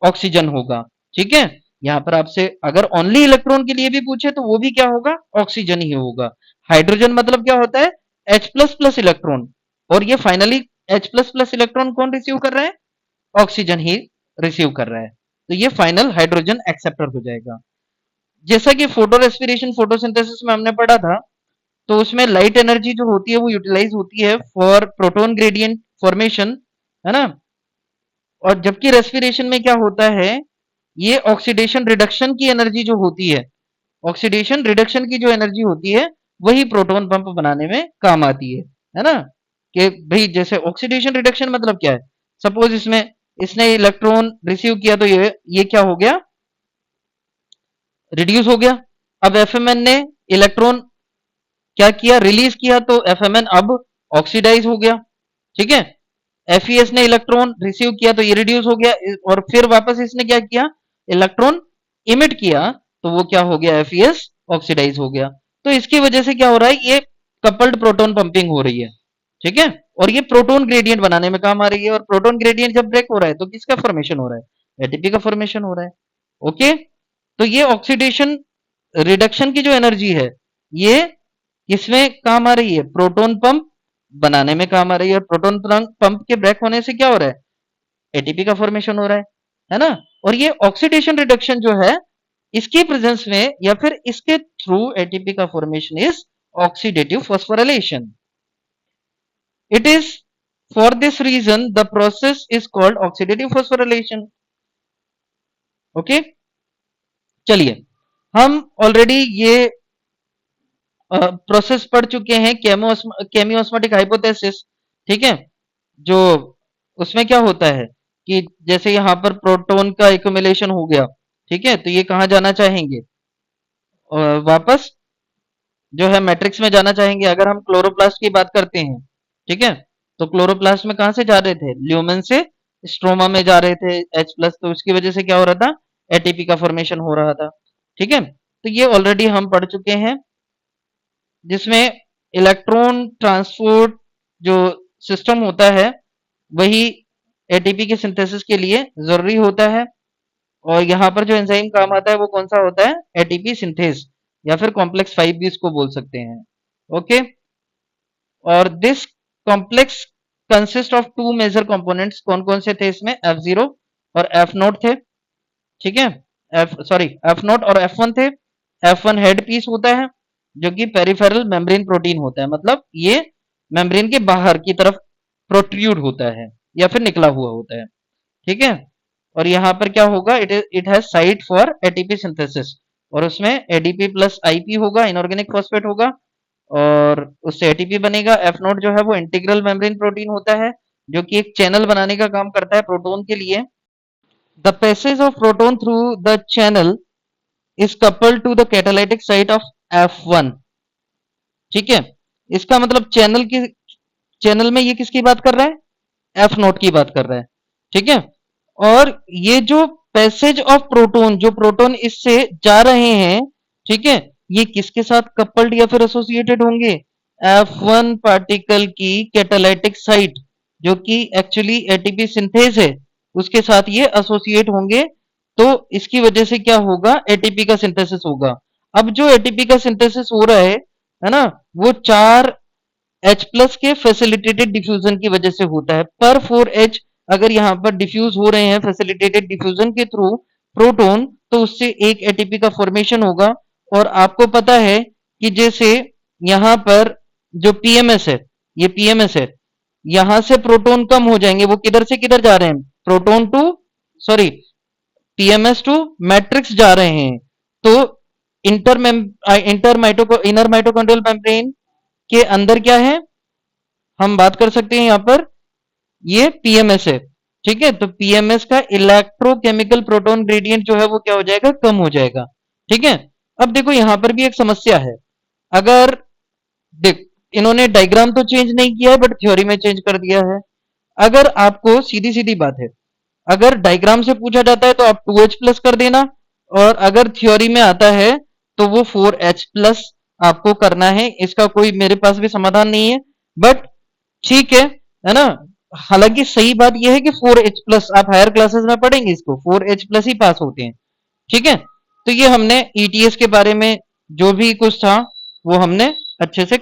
ऑक्सीजन होगा। ठीक है, यहां पर आपसे अगर ओनली इलेक्ट्रॉन के लिए भी पूछे तो वो भी क्या होगा? ऑक्सीजन ही होगा। हाइड्रोजन मतलब क्या होता है? H प्लस प्लस इलेक्ट्रॉन, और ये finally H plus plus electron कौन रिसीव कर रहा है? ऑक्सीजन ही रिसीव कर रहा है, तो ये फाइनल हाइड्रोजन एक्सेप्टर हो जाएगा। जैसा कि फोटो रेस्पिरेशन फोटोसिंथेसिस में हमने पढ़ा था, तो उसमें लाइट एनर्जी जो होती है वो यूटिलाइज होती है फॉर प्रोटॉन ग्रेडियंट फॉर्मेशन, है ना। और जबकि रेस्पिरेशन में क्या होता है, ये ऑक्सीडेशन रिडक्शन की एनर्जी जो होती है, ऑक्सीडेशन रिडक्शन की जो एनर्जी होती है वही प्रोटॉन पंप बनाने में काम आती है ना। कि भाई जैसे ऑक्सीडेशन रिडक्शन मतलब क्या है, सपोज इसमें इसने इलेक्ट्रॉन रिसीव किया तो ये क्या हो गया? रिड्यूस हो गया। अब एफएमएन ने इलेक्ट्रॉन क्या किया? रिलीज किया, तो एफएमएन अब ऑक्सीडाइज हो गया। ठीक है, एफईएस ने इलेक्ट्रॉन रिसीव किया तो ये रिड्यूस हो गया, और फिर वापस इसने क्या किया? इलेक्ट्रॉन इमिट किया, तो वो क्या हो गया? एफईएस ऑक्सीडाइज हो गया। तो इसकी वजह से क्या हो रहा है? ये कपल्ड प्रोटॉन पंपिंग हो रही है। ठीक है, और ये प्रोटॉन ग्रेडियंट बनाने में काम आ रही है, और प्रोटॉन ग्रेडियंट जब ब्रेक हो रहा है तो किसका फॉर्मेशन हो रहा है? एटीपी का फॉर्मेशन हो रहा है। ओके, तो ये ऑक्सीडेशन रिडक्शन की जो एनर्जी है ये किसमें काम आ रही है? प्रोटॉन पंप बनाने में काम आ रही है, और प्रोटॉन पंप के ब्रेक होने से क्या हो रहा है? एटीपी का फॉर्मेशन हो रहा है ना। और ये ऑक्सीडेशन रिडक्शन जो है, इसकी प्रेजेंस में या फिर इसके थ्रू एटीपी का formation is oxidative phosphorylation. It is for this reason the process is called oxidative phosphorylation. Okay, चलिए हम ऑलरेडी ये प्रोसेस पढ़ चुके हैं, केमियोस्मोटिक हाइपोथेसिस। ठीक है, जो उसमें क्या होता है कि जैसे यहां पर प्रोटॉन का एक्यूमुलेशन हो गया, ठीक है, तो ये कहां जाना चाहेंगे? वापस जो है मैट्रिक्स में जाना चाहेंगे। अगर हम क्लोरोप्लास्ट की बात करते हैं, ठीक है, तो क्लोरोप्लास्ट में कहां से जा रहे थे? ल्यूमेन से स्ट्रोमा में जा रहे थे H प्लस, तो उसकी वजह से क्या हो रहा था? एटीपी का फॉर्मेशन हो रहा था। ठीक है, तो ये ऑलरेडी हम पढ़ चुके हैं, जिसमें इलेक्ट्रॉन ट्रांसपोर्ट जो सिस्टम होता है वही एटीपी के सिंथेसिस के लिए जरूरी होता है। और यहाँ पर जो एंजाइम काम आता है वो कौन सा होता है? एटीपी सिंथेस, या फिर कॉम्प्लेक्स 5 भी इसको बोल सकते हैं। ओके, और this complex consist of two major components. कौन कौन से थे इसमें? F0 और F0 थे। ठीक है, F0 और F1 थे। F1 हेड पीस होता है, जो कि पेरिफेरल मेम्ब्रेन प्रोटीन होता है, मतलब ये मेम्ब्रेन के बाहर की तरफ प्रोट्रूड होता है या फिर निकला हुआ होता है। ठीक है, और यहाँ पर क्या होगा? It has site for ATP synthesis, और उसमें एडीपी प्लस आईपी होगा, इनऑर्गेनिक फॉस्फेट होगा, और उससे एटीपी बनेगा। एफ नोट जो है वो इंटीग्रल मेम्ब्रेन प्रोटीन होता है, जो कि एक चैनल बनाने का काम करता है प्रोटॉन के लिए। The passage of proton through the channel is coupled to the catalytic site of F1। ठीक है, इसका मतलब चैनल में ये किसकी बात कर रहा है? एफ नोट की बात कर रहा है। ठीक है, और ये जो पैसेज ऑफ प्रोटॉन, जो प्रोटॉन इससे जा रहे हैं, ठीक है, ये किसके साथ कपल्ड या फिर एसोसिएटेड होंगे? F1 पार्टिकल की कैटालिटिक साइट, जो कि एक्चुअली एटीपी सिंथेज है, उसके साथ ये एसोसिएट होंगे। तो इसकी वजह से क्या होगा? एटीपी का सिंथेसिस होगा। अब जो एटीपी का सिंथेसिस हो रहा है ना, वो 4 H प्लस के फैसिलिटेटेड डिफ्यूजन की वजह से होता है। पर 4H अगर यहाँ पर डिफ्यूज हो रहे हैं फैसिलिटेटेड डिफ्यूजन के थ्रू प्रोटॉन, तो उससे एक एटीपी का फॉर्मेशन होगा। और आपको पता है कि जैसे यहाँ पर जो पीएमएस है, ये पीएमएस है, यहां से प्रोटॉन कम हो जाएंगे, वो किधर से किधर जा रहे हैं? Proton to sorry PMS to matrix जा रहे हैं। तो इनर माइटोकॉन्ड्रियल मेम्ब्रेन के अंदर क्या है, हम बात कर सकते हैं यहाँ पर, ये पीएमएस है। ठीक है, तो पीएमएस का इलेक्ट्रोकेमिकल प्रोटॉन ग्रेडियंट जो है वो क्या हो जाएगा? कम हो जाएगा। ठीक है, अब देखो यहां पर भी एक समस्या है। अगर देख, इन्होंने डायग्राम तो चेंज नहीं किया है, बट थ्योरी में चेंज कर दिया है। अगर आपको सीधी सीधी बात है, अगर डायग्राम से पूछा जाता है तो आप 2H प्लस कर देना, और अगर थ्योरी में आता है तो वो 4H प्लस आपको करना है, इसका कोई मेरे पास भी समाधान नहीं है, बट ठीक है ना। हालांकि सही बात यह है कि 4H+ आप हायर क्लासेस में पढ़ेंगे, इसको 4H+ ही पास होते हैं। ठीक है, तो ये हमने ईटीएस के बारे में जो भी कुछ था वो हमने अच्छे से